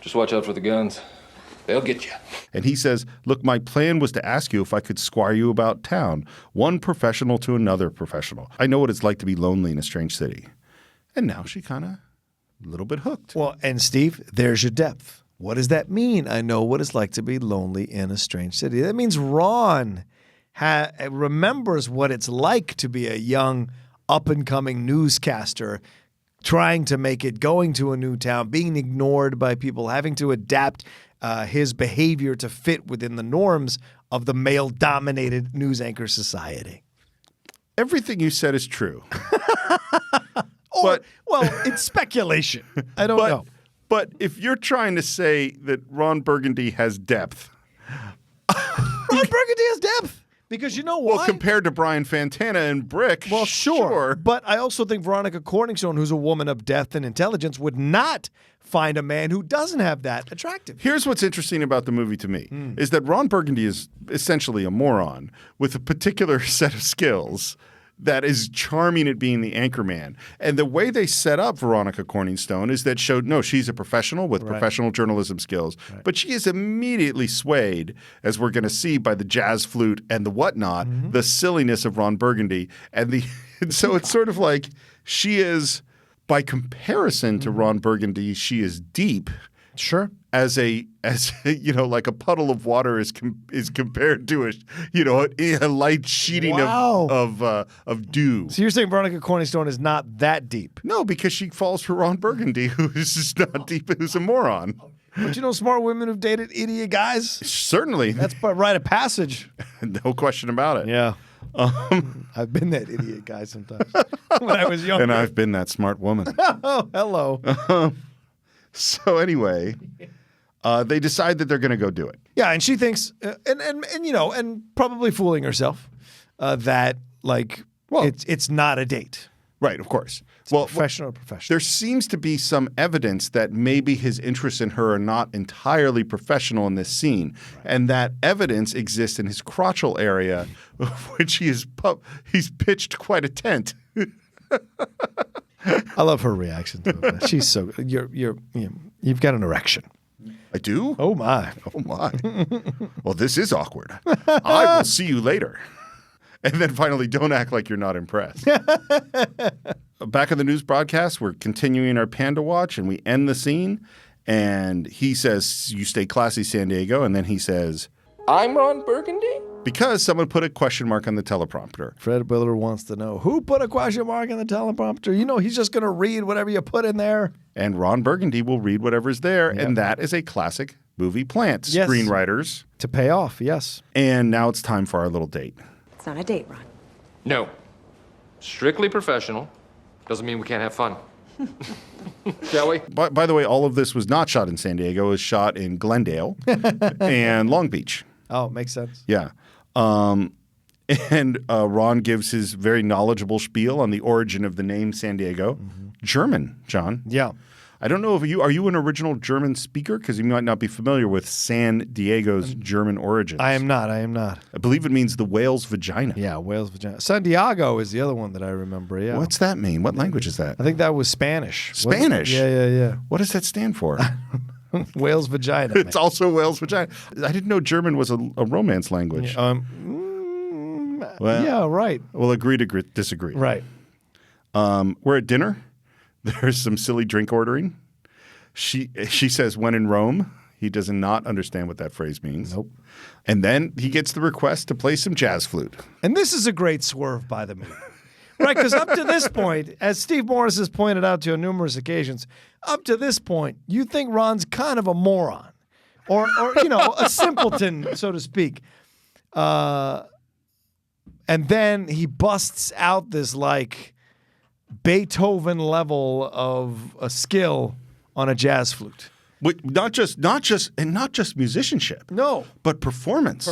Just watch out for the guns. They'll get you. And he says, look, my plan was to ask you if I could squire you about town, one professional to another professional. I know what it's like to be lonely in a strange city. And now she kind of a little bit hooked. Well, and Steve, there's your depth. What does that mean? I know what it's like to be lonely in a strange city. That means Ron remembers what it's like to be a young, up-and-coming newscaster trying to make it, going to a new town, being ignored by people, having to adapt his behavior to fit within the norms of the male-dominated news anchor society. Everything you said is true. Well, it's speculation. I don't know. But if you're trying to say that Ron Burgundy has depth. Ron Burgundy has depth. Because you know why? Well, compared to Brian Fantana and Brick, well, sure. But I also think Veronica Corningstone, who's a woman of depth and intelligence, would not find a man who doesn't have that attractive. Here's what's interesting about the movie to me, is that Ron Burgundy is essentially a moron with a particular set of skills that is charming at being the Anchorman. And the way they set up Veronica Corningstone is that she's a professional with professional journalism skills, but she is immediately swayed, as we're going to see, by the jazz flute and the whatnot, the silliness of Ron Burgundy. And so it's sort of like she is, by comparison to Ron Burgundy, she is deep. Sure. As like a puddle of water is compared to a light sheeting of dew. So you're saying Veronica Corningstone is not that deep? No, because she falls for Ron Burgundy, who is just not deep, who's a moron. But you know smart women who've dated idiot guys? Certainly. That's by rite of passage. No question about it. Yeah. I've been that idiot guy sometimes when I was younger. And I've been that smart woman. Oh, hello. So anyway, they decide that they're going to go do it. Yeah, and she thinks, and probably fooling herself, that it's not a date. Right, of course. Professional. There seems to be some evidence that maybe his interests in her are not entirely professional in this scene, and that evidence exists in his crotchal area, which he's pitched quite a tent. I love her reaction to it. She's so you've got an erection. I do? Oh, my. Oh, my. Well, this is awkward. I will see you later. And then finally, don't act like you're not impressed. Back in the news broadcast, we're continuing our Panda Watch, and we end the scene. And he says, you stay classy, San Diego. And then he says, I'm Ron Burgundy? because someone put a question mark on the teleprompter. Fred Biller wants to know, who put a question mark on the teleprompter? You know, he's just going to read whatever you put in there. And Ron Burgundy will read whatever's there. Yep. And that is a classic movie plant. Yes. Screenwriters. To pay off, yes. And now it's time for our little date. It's not a date, Ron. No. Strictly professional. Doesn't mean we can't have fun. Shall we? By the way, all of this was not shot in San Diego. It was shot in Glendale and Long Beach. Oh, makes sense. Yeah. And Ron gives his very knowledgeable spiel on the origin of the name San Diego. Mm-hmm. German, John. Yeah. I don't know if are you an original German speaker? Because you might not be familiar with San Diego's German origins. I am not. I believe it means the whale's vagina. Yeah, whale's vagina. Santiago is the other one that I remember, yeah. What's that mean? What language is that? I think that was Spanish. Spanish? Yeah. What does that stand for? Whale's vagina. It's also whale's vagina. I didn't know German was a romance language. Yeah, yeah, right. We'll agree to disagree. Right. We're at dinner. There's some silly drink ordering. She says, when in Rome. He does not understand what that phrase means. Nope. And then he gets the request to play some jazz flute. And this is a great swerve by the movie. Right, because up to this point, as Steve Morris has pointed out to on numerous occasions, up to this point, you think Ron's kind of a moron. Or you know, a simpleton, so to speak. And then he busts out this, like, Beethoven level of a skill on a jazz flute. Not just musicianship. No. But performance.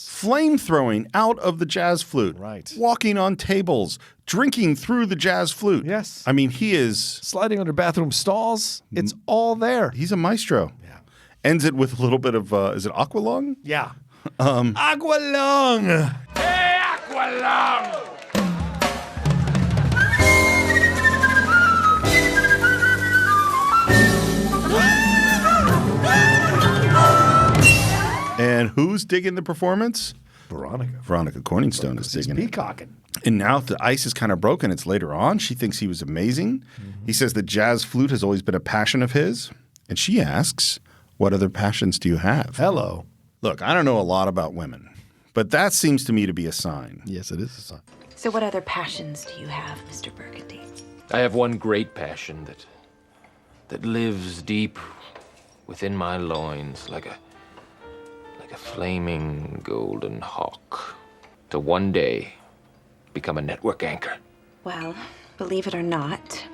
Flame throwing out of the jazz flute. Right. Walking on tables. Drinking through the jazz flute. Yes. I mean, he is... Sliding under bathroom stalls. It's all there. He's a maestro. Yeah. Ends it with a little bit of, is it Aqualung? Yeah. Aqualung! Hey, Aqualung! And who's digging the performance? Veronica Corningstone is digging it. Peacocking. And now the ice is kind of broken. It's later on. She thinks he was amazing. Mm-hmm. He says the jazz flute has always been a passion of his. And she asks, what other passions do you have? Hello. Look, I don't know a lot about women, but that seems to me to be a sign. Yes, it is a sign. So what other passions do you have, Mr. Burgundy? I have one great passion that lives deep within my loins like a flaming golden hawk to one day become a network anchor. Well, believe it or not,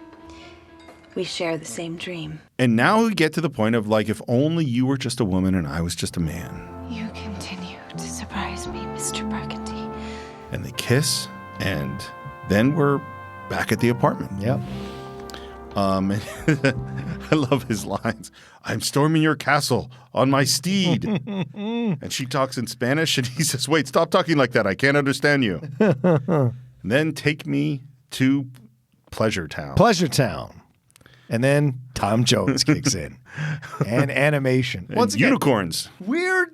we share the same dream. And now we get to the point of, like, if only you were just a woman and I was just a man. You continue to surprise me, Mr. Burgundy. And they kiss, and then we're back at the apartment. Yep. I love his lines. I'm storming your castle on my steed. And she talks in Spanish, and he says, wait, stop talking like that. I can't understand you. And then take me to Pleasure Town. Pleasure Town. And then Tom Jones kicks in. And animation. Once again, unicorns.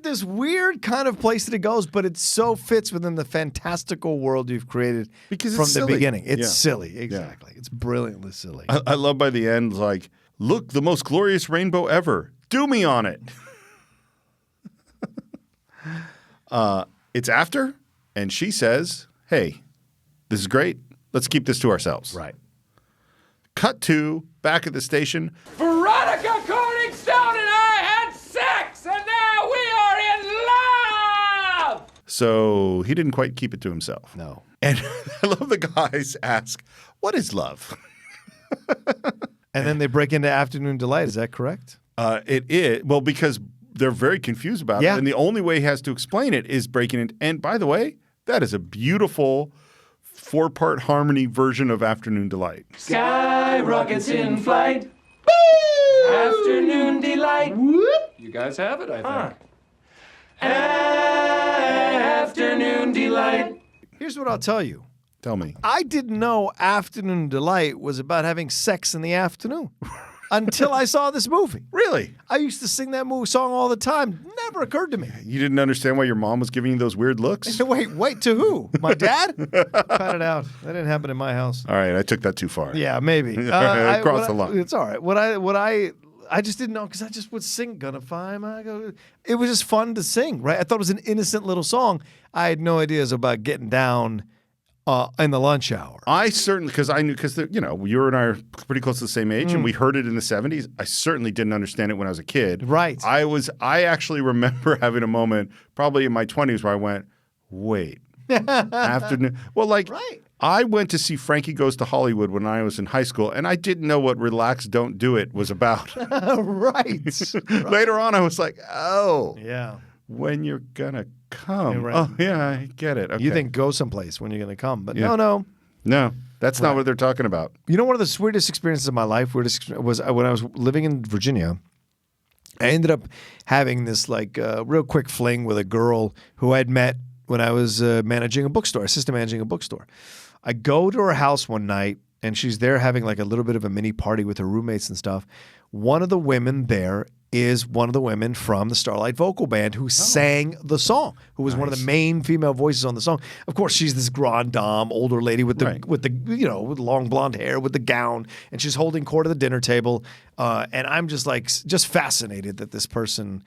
This weird kind of place that it goes, but it so fits within the fantastical world you've created because from the beginning. It's silly, exactly. Yeah. It's brilliantly silly. I love by the end, like, look, the most glorious rainbow ever. Do me on it. It's after, and she says, hey, this is great. Let's keep this to ourselves. Right. Cut to back at the station. Veronica Corningstone and I had sex, and now we are in love! So he didn't quite keep it to himself. No. And I love the guys ask, what is love? And then they break into Afternoon Delight. Is that correct? It is. Well, because they're very confused about it. And the only way he has to explain it is breaking it. And by the way, that is a beautiful 4-part harmony version of Afternoon Delight. Sky rockets in flight. Woo! Afternoon Delight. Whoop. You guys have it, I think. Afternoon Delight. Here's what I'll tell you. Tell me. I didn't know Afternoon Delight was about having sex in the afternoon. until I saw this movie. Really? I used to sing that song all the time. Never occurred to me. You didn't understand why your mom was giving you those weird looks? Wait, to who? My dad? Cut it out. That didn't happen in my house. All right, I took that too far. Yeah, maybe. Cross the line. It's all right. I just didn't know because I just would sing "Gonna Find My Go." It was just fun to sing, right? I thought it was an innocent little song. I had no ideas about getting down in the lunch hour. I certainly, because you and I are pretty close to the same age, and we heard it in the 70s. I certainly didn't understand it when I was a kid. Right. I actually remember having a moment, probably in my 20s, where I went, wait, afternoon. Well, right. I went to see Frankie Goes to Hollywood when I was in high school, and I didn't know what Relax, Don't Do It was about. Right. Later on, I was like, oh. Yeah. When you're going to come. Right. Oh, yeah, I get it. Okay. You think go someplace when you're going to come, but Yeah. no. No, that's not what they're talking about. You know, one of the weirdest experiences of my life was when I was living in Virginia. I ended up having this real quick fling with a girl who I'd met when I was managing a bookstore, assistant managing a bookstore. I go to her house one night, and she's there having a little bit of a mini party with her roommates and stuff. One of the women there is one of the women from the Starlight Vocal Band who sang the song, who was one of the main female voices on the song. Of course, she's this grande dame, older lady with the with long blonde hair, with the gown, and she's holding court at the dinner table. And I'm just fascinated that this person.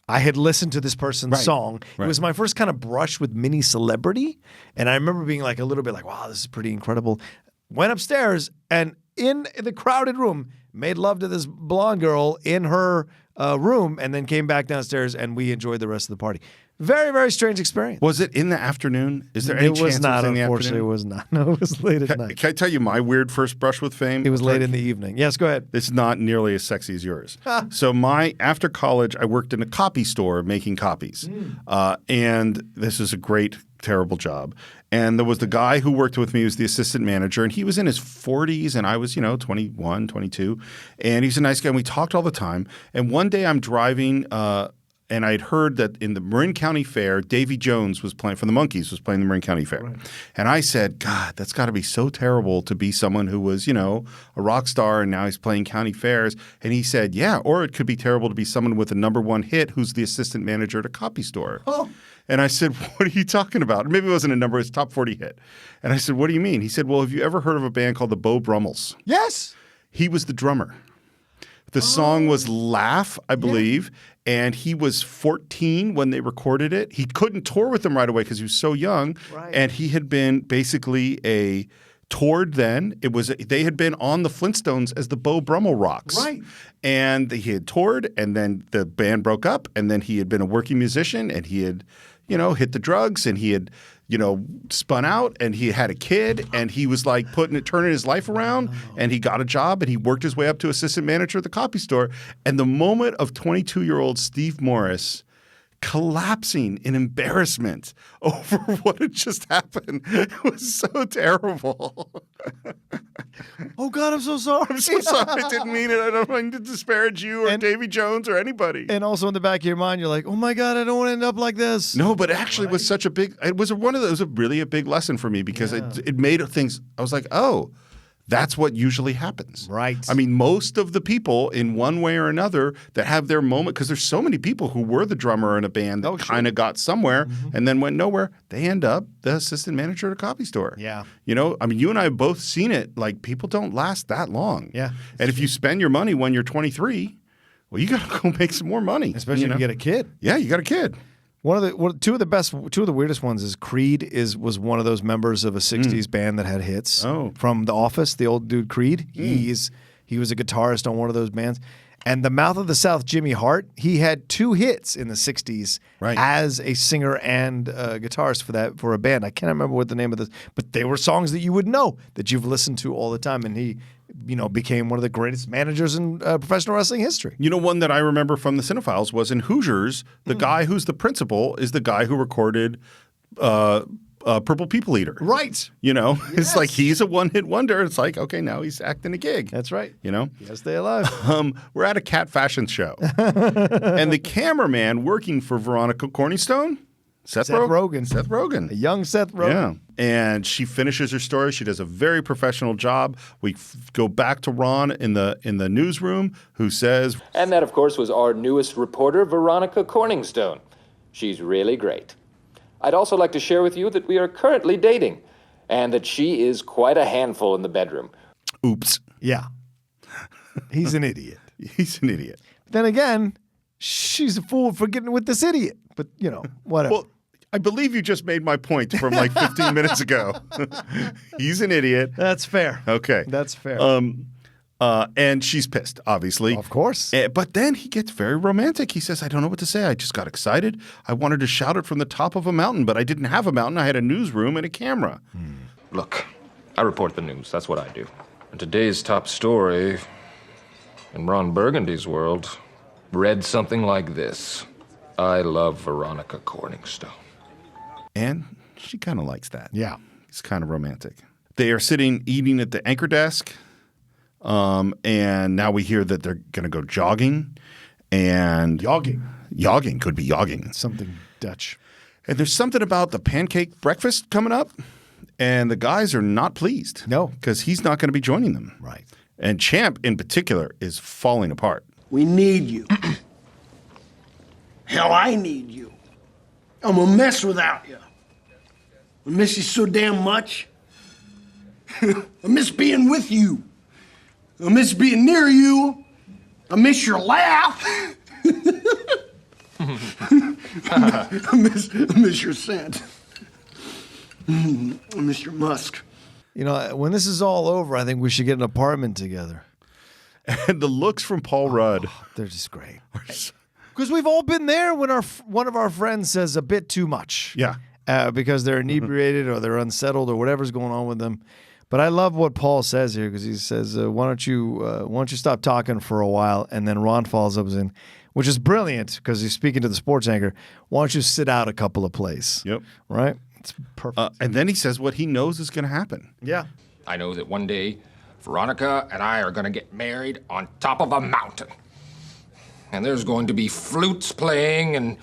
I had listened to this person's song. It was my first kind of brush with mini celebrity, and I remember being a little bit wow, this is pretty incredible. Went upstairs and in the crowded room, made love to this blonde girl in her room, and then came back downstairs, and we enjoyed the rest of the party. Very, very strange experience. Was it in the afternoon? Is there any chance it was not? In the Unfortunately, afternoon? it was not. No, it was late at night. Can I tell you my weird first brush with fame? It was late in the evening. Yes, go ahead. It's not nearly as sexy as yours. So after college, I worked in a copy store making copies. And this is a great, terrible job. And there was the guy who worked with me, who was the assistant manager, and he was in his 40s, and I was, 21, 22. And he's a nice guy, and we talked all the time. And one day I'm driving and I'd heard that in the Marin County Fair, Davy Jones was playing, from the Monkees, was playing the Marin County Fair. Right. And I said, God, that's got to be so terrible to be someone who was, a rock star and now he's playing county fairs. And he said, yeah, or it could be terrible to be someone with a #1 hit who's the assistant manager at a copy store. Oh. And I said, what are you talking about? Or maybe it wasn't a number, it's top 40 hit. And I said, what do you mean? He said, well, have you ever heard of a band called the Beau Brummels? Yes. He was the drummer. The song was Laugh, I believe, and he was 14 when they recorded it. He couldn't tour with them right away because he was so young, and he had been basically toured then. They had been on the Flintstones as the Beau Brummel Rocks. Right. And he had toured, and then the band broke up, and then he had been a working musician, and he had, hit the drugs, and he had, spun out, and he had a kid, and he was turning his life around, and he got a job, and he worked his way up to assistant manager at the copy store. And the moment of 22-year-old Steve Morris collapsing in embarrassment over what had just happened was so terrible. Oh, God, I'm so sorry. I'm so sorry. I didn't mean it. I don't mean to disparage you or Davy Jones or anybody. And also in the back of your mind, you're like, oh, my God, I don't want to end up like this. No, but actually it was such a big – it was really a big lesson for me because it made things – I was like, oh – that's what usually happens. Right. I mean, most of the people in one way or another that have their moment, because there's so many people who were the drummer in a band that kind of got somewhere and then went nowhere, they end up the assistant manager at a copy store. Yeah. You and I have both seen it. People don't last that long. Yeah. And if you spend your money when you're 23, well, you got to go make some more money. Especially if you get a kid. Yeah, you got a kid. Two of the weirdest ones is Creed was one of those members of a 60s band that had hits. Oh. From The Office, the old dude Creed. He was a guitarist on one of those bands. And the Mouth of the South, Jimmy Hart, he had 2 hits in the 60s as a singer and a guitarist for a band. I can't remember what the name of this, but they were songs that you would know, that you've listened to all the time. And he became one of the greatest managers in professional wrestling history. One that I remember from the Cine-Files was in Hoosiers, the guy who's the principal is the guy who recorded Purple People Eater. Right. It's like he's a one-hit wonder. It's like, okay, now he's acting a gig. That's right. Yes, stay alive. We're at a cat fashion show. And the cameraman working for Veronica Corningstone, Seth Rogen. Seth Rogen. A young Seth Rogen. Yeah. And she finishes her story. She does a very professional job. We go back to Ron in the newsroom, who says, And that, of course, was our newest reporter, Veronica Corningstone. She's really great. I'd also like to share with you that we are currently dating, and that she is quite a handful in the bedroom. Oops. Yeah. He's an idiot. He's an idiot. Then again, she's a fool for getting with this idiot. But, whatever. Well, I believe you just made my point from like 15 minutes ago. He's an idiot. That's fair. Okay. That's fair. And she's pissed, obviously. Of course. But then he gets very romantic. He says, I don't know what to say. I just got excited. I wanted to shout it from the top of a mountain, but I didn't have a mountain. I had a newsroom and a camera. Look, I report the news. That's what I do. And today's top story in Ron Burgundy's world read something like this. I love Veronica Corningstone. And she kind of likes that. Yeah. It's kind of romantic. They are sitting eating at the anchor desk. And now we hear that they're going to go jogging. And Jogging. Could be jogging. Something Dutch. And there's something about the pancake breakfast coming up. And the guys are not pleased. No. Because he's not going to be joining them. Right. And Champ, in particular, is falling apart. We need you. Hell, I need you. I'm a mess without you. I miss you so damn much. I miss being with you. I miss being near you. I miss your laugh. I miss your scent. I miss your musk. When this is all over, I think we should get an apartment together. And the looks from Paul Rudd. They're just great. Because we've all been there when one of our friends says a bit too much. Yeah. Because they're inebriated or they're unsettled or whatever's going on with them. But I love what Paul says here because he says, why don't you stop talking for a while? And then Ron follows up in, which is brilliant because he's speaking to the sports anchor. Why don't you sit out a couple of plays? Yep. Right? It's perfect. And then he says what he knows is going to happen. Yeah. I know that one day Veronica and I are going to get married on top of a mountain. And there's going to be flutes playing and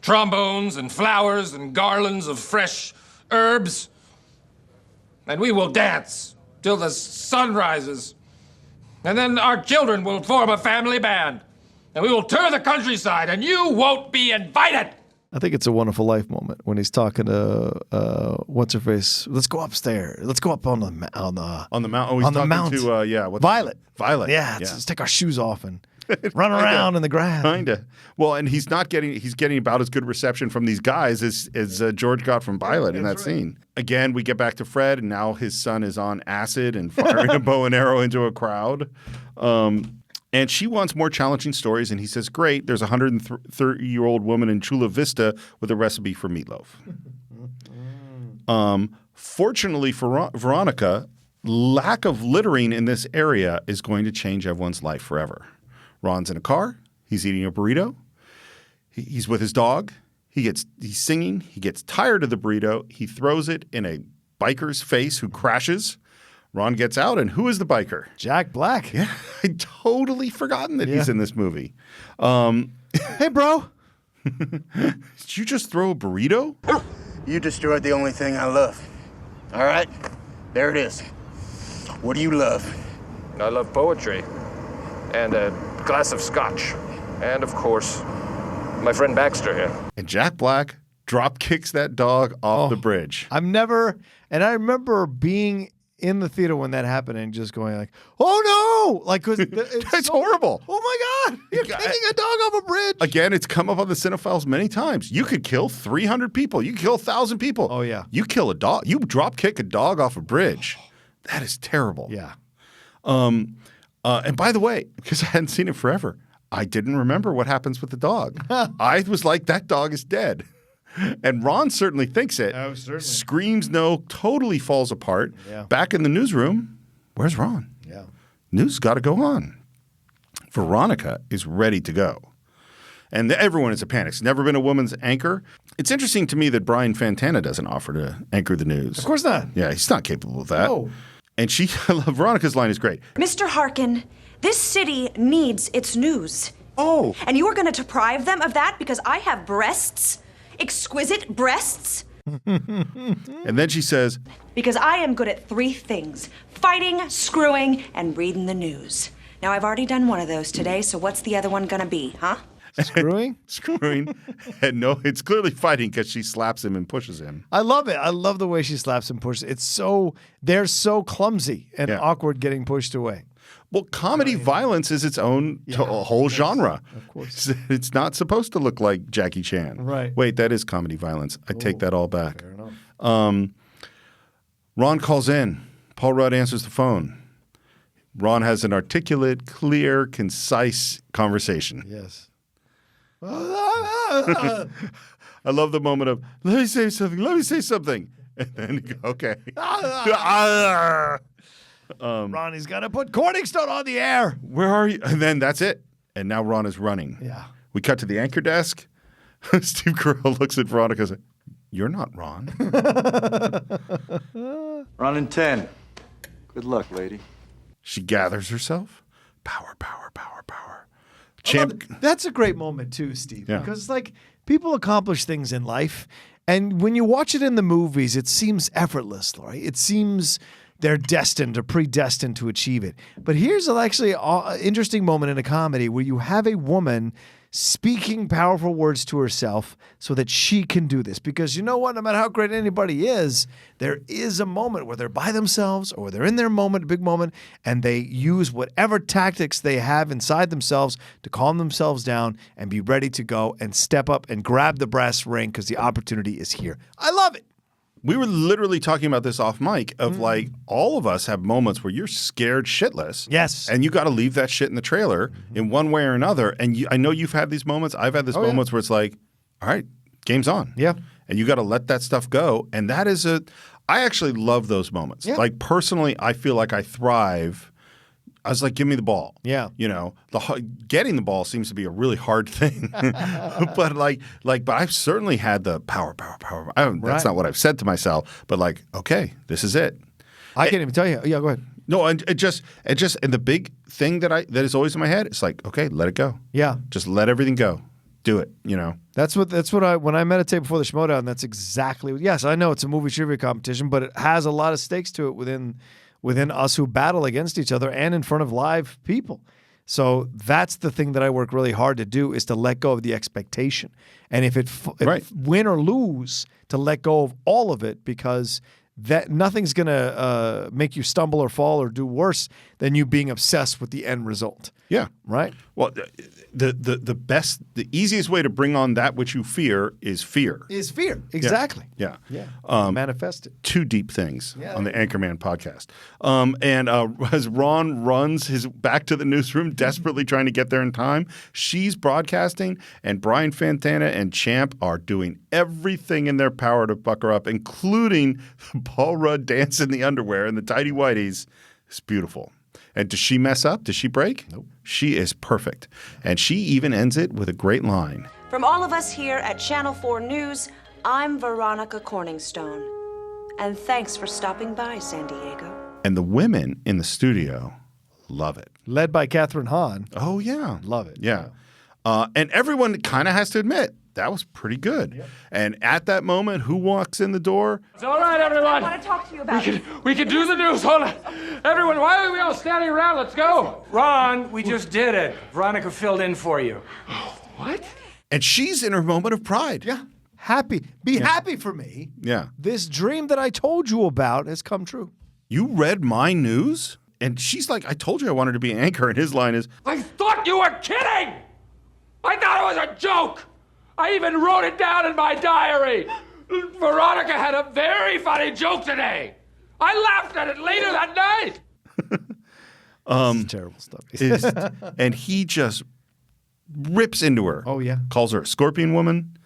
trombones and flowers and garlands of fresh herbs. And we will dance till the sun rises. And then our children will form a family band. And we will tour the countryside, and you won't be invited. I think it's a Wonderful Life moment when he's talking to what's her face. Let's go upstairs. Let's go up on the mountain. On the mountain. Oh, he's talking to Violet. Violet. Yeah, let's take our shoes off and run around in the grass. Kinda. Well, and he's getting about as good reception from these guys as George got from Violet in that scene. Again, we get back to Fred, and now his son is on acid and firing a bow and arrow into a crowd. And she wants more challenging stories, and he says, great, there's a 130-year-old woman in Chula Vista with a recipe for meatloaf. Fortunately for Veronica, lack of littering in this area is going to change everyone's life forever. Ron's in a car. He's eating a burrito. He's with his dog. He's singing. He gets tired of the burrito. He throws it in a biker's face who crashes. Ron gets out, and who is the biker? Jack Black. Yeah, I'd totally forgotten that he's in this movie. Hey, bro. Did you just throw a burrito? You destroyed the only thing I love. All right? There it is. What do you love? I love poetry. And a glass of scotch. And, of course, my friend Baxter here. And Jack Black drop kicks that dog off the bridge. I remember being in the theater when that happened and just going like, oh no! Like, 'cause it's horrible. Oh my God! You're kicking a dog off a bridge. Again, it's come up on the Cine-Files many times. You could kill 300 people. You could kill 1,000 people. Oh yeah. You kill a dog. You drop kick a dog off a bridge. That is terrible. Yeah. And by the way, because I hadn't seen it forever, I didn't remember what happens with the dog. I was like, that dog is dead. And Ron certainly thinks it. Oh, certainly. Screams no, totally falls apart. Yeah. Back in the newsroom, where's Ron? Yeah. News got to go on. Veronica is ready to go. And everyone is a panic. It's never been a woman's anchor. It's interesting to me that Brian Fantana doesn't offer to anchor the news. Of course not. Yeah, he's not capable of that. No. And Veronica's line is great. Mr. Harkin, this city needs its news. Oh. And you are going to deprive them of that because I have breasts? exquisite breasts? And then she says, Because I am good at 3 things: fighting, screwing, and reading the news. Now, I've already done one of those today, so what's the other one gonna be, huh? Screwing? Screwing. And no, it's clearly fighting because she slaps him and pushes him. I love it. I love the way she slaps and pushes. They're so clumsy and awkward getting pushed away. Well, comedy violence is its own whole genre. Of course. It's not supposed to look like Jackie Chan. Right. Wait, that is comedy violence. I take that all back. Fair enough. Ron calls in. Paul Rudd answers the phone. Ron has an articulate, clear, concise conversation. Yes. I love the moment of, let me say something. And then, okay. Ronnie's got to put Corningstone on the air. Where are you? And then that's it. And now Ron is running. Yeah. We cut to the anchor desk. Steve Carell looks at Veronica and says, you're not Ron. Ron in 10. Good luck, lady. She gathers herself. Power, power, power, power. That's a great moment too, Steve, Yeah. because like people accomplish things in life, and when you watch it in the movies, it seems effortless, right? It seems they're destined or predestined to achieve it. But here's actually an interesting moment in a comedy where you have a woman speaking powerful words to herself so that she can do this. Because you know what? No matter how great anybody is, there is a moment where they're by themselves or they're in their moment, a big moment, and they use whatever tactics they have inside themselves to calm themselves down and be ready to go and step up and grab the brass ring because the opportunity is here. I love it. We were literally talking about this off mic of like all of us have moments where you're scared shitless. Yes. And you got to leave that shit in the trailer in one way or another. And I know you've had these moments. I've had these moments where it's like, all right, game's on. Yeah. And you got to let that stuff go. And that is I actually love those moments. Yeah. Like personally, I feel like I thrive. I was like, give me the ball. Yeah. You know, getting the ball seems to be a really hard thing. but but I've certainly had the power. That's not what I've said to myself, but like, okay, this is it. I can't even tell you. Yeah, go ahead. No, and it just and the big thing that is always in my head, it's like, okay, let it go. Yeah. Just let everything go. Do it, you know. That's what when I meditate before the Schmodown, that's exactly what, yes, I know it's a movie trivia competition, but it has a lot of stakes to it within us who battle against each other and in front of live people. So that's the thing that I work really hard to do, is to let go of the expectation. And if win or lose, to let go of all of it, because that nothing's going to make you stumble or fall or do worse than you being obsessed with the end result. Yeah. Right? Well, the easiest way to bring on that which you fear is fear. Is fear. Exactly. Yeah. Manifest it. 2 deep things on the Anchorman podcast. And as Ron runs his back to the newsroom, desperately trying to get there in time, she's broadcasting, and Brian Fantana and Champ are doing everything in their power to buck her up, including Paul Rudd dance in the underwear and the tighty whities. It's beautiful. And does she mess up? Does she break? Nope. She is perfect. And she even ends it with a great line. From all of us here at Channel 4 News, I'm Veronica Corningstone. And thanks for stopping by, San Diego. And the women in the studio love it. Led by Catherine Hahn. Oh, yeah. Love it. Yeah. And everyone kind of has to admit, that was pretty good. Yep. And at that moment, who walks in the door? It's all right, everyone. I want to talk to you about We can do the news. Hold on. Everyone, why are we all standing around? Let's go. Ron, we just did it. Veronica filled in for you. What? And she's in her moment of pride. Yeah. Happy. Be happy for me. Yeah. This dream that I told you about has come true. You read my news? And she's like, I told you I wanted to be an anchor. And his line is, I thought you were kidding. I thought it was a joke. I even wrote it down in my diary. Veronica had a very funny joke today. I laughed at it later that night. This is terrible stuff. And he just rips into her. Oh, yeah. Calls her a scorpion woman.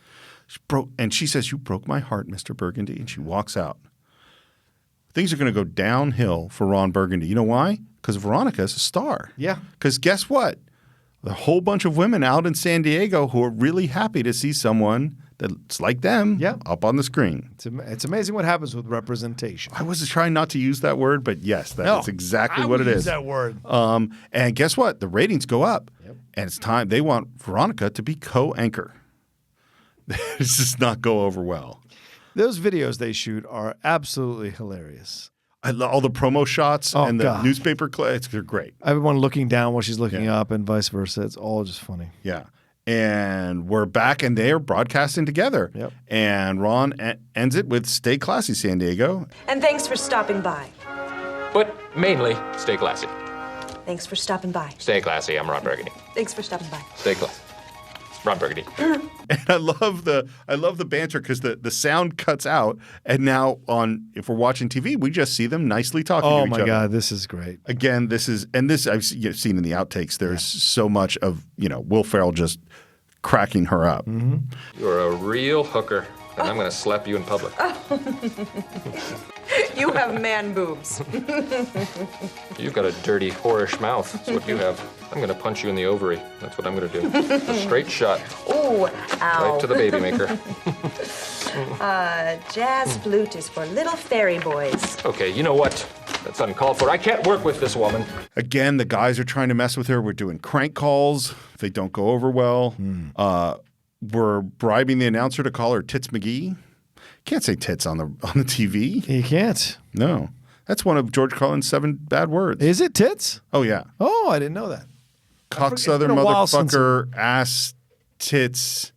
And she says, you broke my heart, Mr. Burgundy. And she walks out. Things are going to go downhill for Ron Burgundy. You know why? Because Veronica's a star. Yeah. Because guess what? A whole bunch of women out in San Diego who are really happy to see someone that's like them up on the screen. It's amazing what happens with representation. I was trying not to use that word, but yes, that's exactly what it is. Use that word. And guess what? The ratings go up. Yep. And it's time. They want Veronica to be co-anchor. This does not go over well. Those videos they shoot are absolutely hilarious. I love all the promo shots and the newspaper clips. They're great. Everyone looking down while she's looking up and vice versa. It's all just funny. Yeah. And we're back, and they are broadcasting together. Yep. And Ron ends it with "Stay classy, San Diego." And thanks for stopping by. But mainly, stay classy. Thanks for stopping by. Stay classy. I'm Ron Burgundy. Thanks for stopping by. Stay classy. Ron Burgundy. And I love the banter because the sound cuts out, and now if we're watching TV, we just see them nicely talking to each other. Oh my God, this is great. Again, this I've seen in the outtakes. There's so much of Will Ferrell just cracking her up. Mm-hmm. You're a real hooker, and I'm going to slap you in public. You have man boobs. You've got a dirty, whorish mouth. That's what you have. I'm going to punch you in the ovary. That's what I'm going to do. A straight shot. Ooh, ow. Right to the baby maker. Jazz flute is for little fairy boys. Okay, you know what? That's uncalled for. I can't work with this woman. Again, the guys are trying to mess with her. We're doing crank calls. They don't go over well. We're bribing the announcer to call her Tits McGee. Can't say tits on the TV. You can't. No. That's one of George Carlin's 7 bad words. Is it tits? Oh, yeah. Oh, I didn't know that. Cocksucker, motherfucker, ass, tits,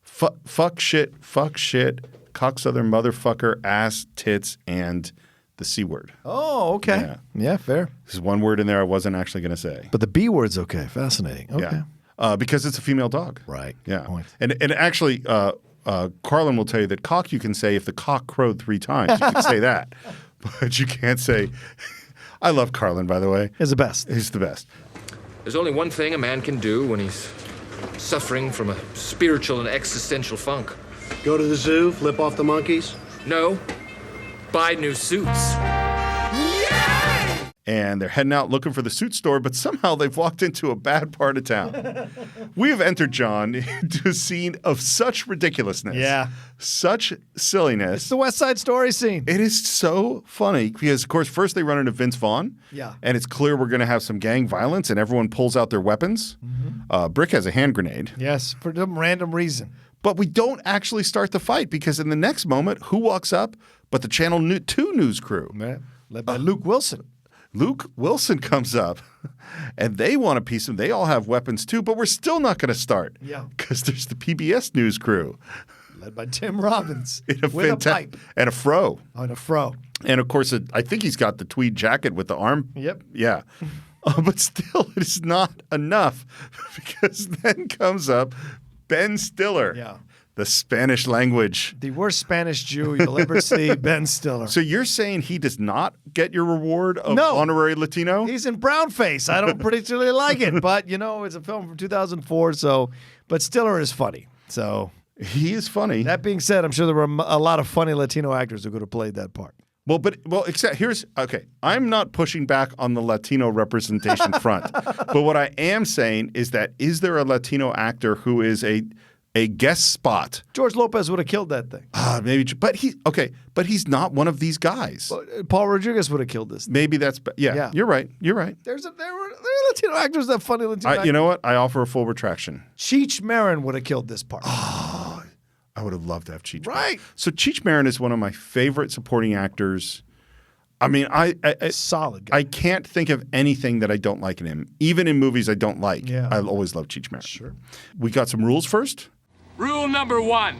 fuck shit, cocksucker, motherfucker, ass, tits, and the C word. Oh, okay. Yeah, fair. There's one word in there I wasn't actually going to say. But the B word's okay. Fascinating. Okay. Yeah. Because it's a female dog. Right. Yeah. And actually, Carlin will tell you that cock you can say if the cock crowed 3 times. You can say that. But you can't say – I love Carlin, by the way. He's the best. He's the best. There's only one thing a man can do when he's suffering from a spiritual and existential funk. Go to the zoo, flip off the monkeys? No. Buy new suits. And they're heading out looking for the suit store, but somehow they've walked into a bad part of town. We have entered, John, into a scene of such ridiculousness. Yeah. Such silliness. It's the West Side Story scene. It is so funny because, of course, first they run into Vince Vaughn. Yeah. And it's clear we're going to have some gang violence, and everyone pulls out their weapons. Mm-hmm. Brick has a hand grenade. Yes, for some random reason. But we don't actually start the fight because in the next moment, who walks up but the Channel 2 news crew? Led by Luke Wilson. Luke Wilson comes up, and they want a piece of him. They all have weapons too, but we're still not going to start. Yeah. Because there's the PBS news crew. Led by Tim Robbins. With a pipe. And a fro. On a fro. And of course, I think he's got the tweed jacket with the arm. Yep. Yeah. But still, it is not enough because then comes up Ben Stiller. Yeah. The Spanish language. The worst Spanish Jew you'll ever see, Ben Stiller. So you're saying he does not get your reward of honorary Latino? He's in brownface. I don't particularly like it, but it's a film from 2004, but Stiller is funny. So he is funny. That being said, I'm sure there were a lot of funny Latino actors who could have played that part. Except I'm not pushing back on the Latino representation front. But what I am saying is that is there a Latino actor who is a guest spot? George Lopez would have killed that thing. Maybe, but he's not one of these guys. Paul Rodriguez would have killed this thing. Maybe that's yeah. You're right. You're right. There were Latino actors that funny Latino actors. You know what? I offer a full retraction. Cheech Marin would have killed this part. Oh, I would have loved to have Cheech. Right. So Cheech Marin is one of my favorite supporting actors. I mean, I solid guy. I can't think of anything that I don't like in him, even in movies I don't like. Yeah. I always love Cheech Marin. Sure. We got some rules first. Rule number 1.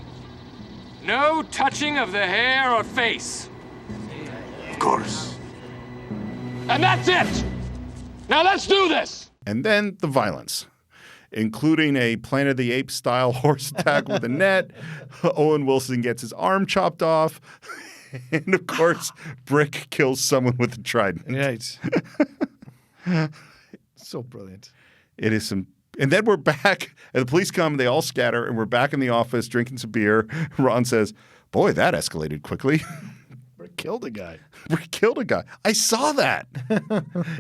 No touching of the hair or face. Of course. And that's it! Now let's do this! And then the violence, including a Planet of the Apes style horse attack with a net. Owen Wilson gets his arm chopped off. And of course, Brick kills someone with a trident. Right. So brilliant. It is some. And then we're back, and the police come, they all scatter, and we're back in the office drinking some beer. Ron says, boy, that escalated quickly. Brick killed a guy. Brick killed a guy. I saw that.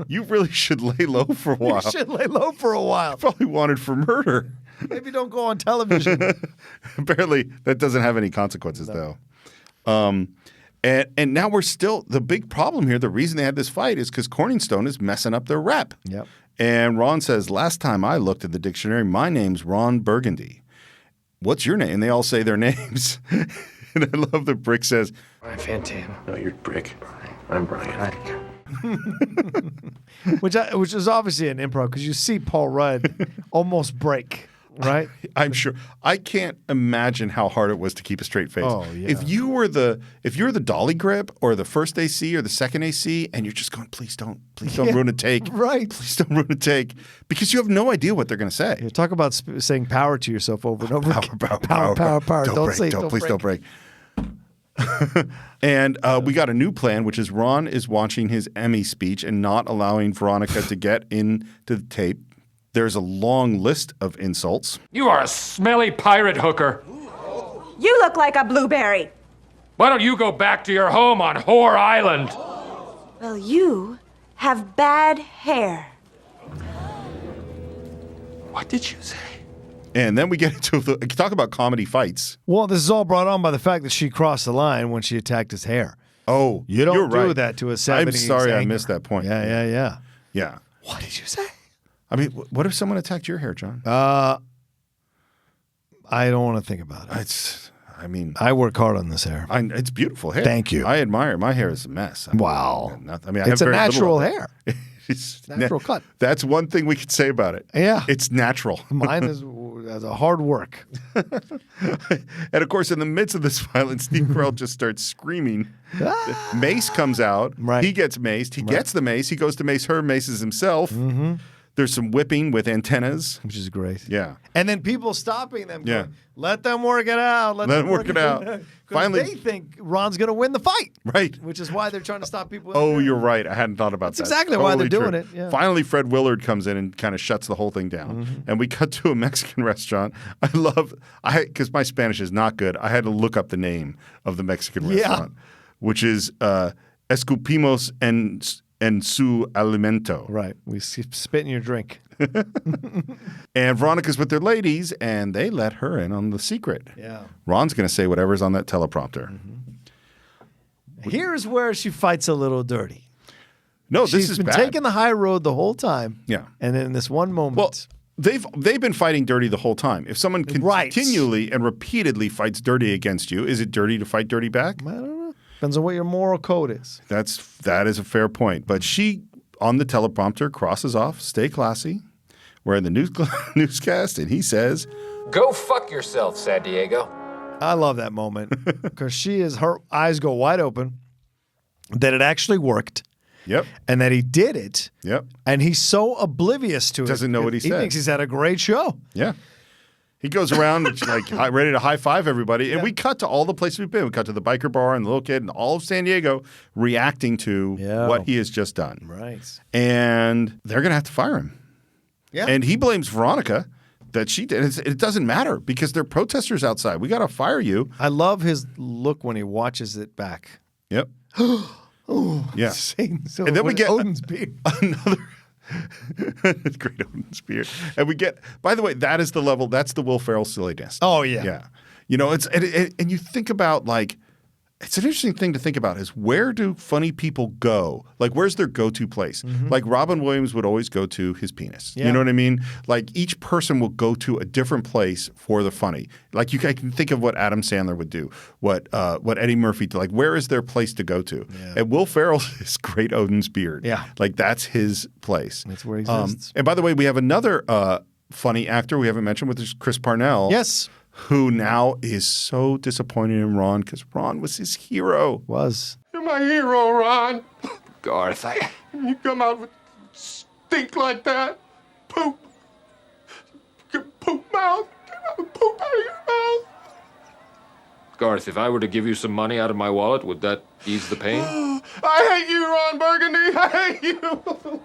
You really should lay low for a while. You should lay low for a while. Probably wanted for murder. Maybe don't go on television. Apparently, that doesn't have any consequences, though. And now we're still – the big problem here, the reason they had this fight is because Corningstone is messing up their rep. Yep. And Ron says, last time I looked at the dictionary, my name's Ron Burgundy. what's your name? And they all say their names. And I love that Brick says, I'm Fantan. No, you're Brick. I'm Brian. Which is obviously an improv because you see Paul Rudd almost break, right? I'm sure. I can't imagine how hard it was to keep a straight face. Oh, yeah. If you're the dolly grip or the first AC or the second AC and you're just going, please don't ruin a take. Right. Please don't ruin a take. Because you have no idea what they're going to say. Yeah, talk about saying power to yourself over and over again. Power. Please don't break. And we got a new plan, which is Ron is watching his Emmy speech and not allowing Veronica to get into the tape. There's a long list of insults. You are a smelly pirate hooker. You look like a blueberry. Why don't you go back to your home on Whore Island? Well, you have bad hair. What did you say? And then we get into talk about comedy fights. Well, this is all brought on by the fact that she crossed the line when she attacked his hair. Oh, you don't you're do right. that to a 70s I'm sorry anchor. I missed that point. Yeah. Yeah. What did you say? I mean, what if someone attacked your hair, John? I don't want to think about it. I work hard on this hair. It's beautiful hair. Thank you. I admire it. My hair is a mess. Wow. I It's have a very little natural of it. hair. It's natural cut. That's one thing we could say about it. Yeah. It's natural. Mine is a hard work. And of course, in the midst of this violence, Steve Carell just starts screaming. Mace comes out. Right. He gets maced. He gets the mace. He goes to mace her, maces himself. Mm-hmm. There's some whipping with antennas. Which is great. Yeah. And then people stopping them. Yeah. Going, let them work it out. Let them work it out. Finally, they think Ron's going to win the fight. Right. Which is why they're trying to stop people. Oh, you're right. I hadn't thought about that. That's exactly why they're Totally doing true. it. Yeah. Finally, Fred Willard comes in and kind of shuts the whole thing down. Mm-hmm. And we cut to a Mexican restaurant. Because my Spanish is not good, I had to look up the name of the Mexican restaurant, which is Escupimos en su alimento. Right. We spit in your drink. And Veronica's with their ladies, and they let her in on the secret. Yeah. Ron's going to say whatever's on that teleprompter. Mm-hmm. Here's where she fights a little dirty. No, this She's is been bad. taking the high road the whole time. Yeah. And then in this one moment. Well, they've been fighting dirty the whole time. If someone continually and repeatedly fights dirty against you, is it dirty to fight dirty back? I don't know. Depends on what your moral code is. That is a fair point. But she, on the teleprompter, crosses off, stay classy. We're in the newscast, and he says, Go fuck yourself, San Diego. I love that moment because her eyes go wide open that it actually worked. Yep. And that he did it. Yep. And he's so oblivious to it. Doesn't know what he said. He thinks he's had a great show. Yeah. He goes around like ready to high five everybody. And we cut to all the places we've been. We cut to the biker bar and the little kid and all of San Diego reacting to what he has just done. Right. And they're going to have to fire him. Yeah. And he blames Veronica that she did. It doesn't matter because they're protesters outside. We got to fire you. I love his look when he watches it back. Yep. Oh, yeah. So and then we get Odin's beard. Another great Odin's beard. And we get, by the way, that is the level, that's the Will Ferrell silliness. Oh, yeah. Yeah. You know, and you think about like, it's an interesting thing to think about is where do funny people go? Like, where's their go-to place? Mm-hmm. Like, Robin Williams would always go to his penis. Yeah. You know what I mean? Like, each person will go to a different place for the funny. Like, I can think of what Adam Sandler would do, what Eddie Murphy did. Like, where is their place to go to? Yeah. And Will Ferrell is great Odin's beard. Yeah. Like, that's his place. That's where he exists. And by the way, we have another funny actor we haven't mentioned, which is Chris Parnell. Yes. Who now is so disappointed in Ron because Ron was his hero. You're my hero, Ron. Garth, You come out with stink like that. Poop. Poop mouth. Get out with poop out of your mouth. Garth, if I were to give you some money out of my wallet, would that ease the pain? I hate you, Ron Burgundy. I hate you.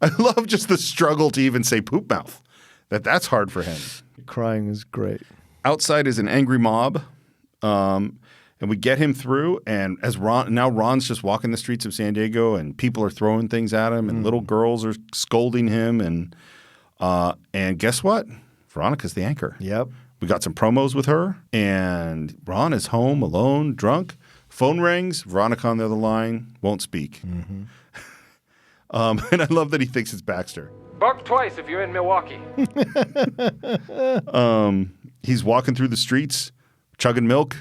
I love just the struggle to even say poop mouth. That's hard for him. Crying is great. Outside is an angry mob, and we get him through. And as Ron's just walking the streets of San Diego, and people are throwing things at him, and little girls are scolding him, and guess what? Veronica's the anchor. Yep. We got some promos with her, and Ron is home alone, drunk. Phone rings. Veronica on the other line won't speak. Mm-hmm. And I love that he thinks it's Baxter. Bark twice if you're in Milwaukee. He's walking through the streets, chugging milk,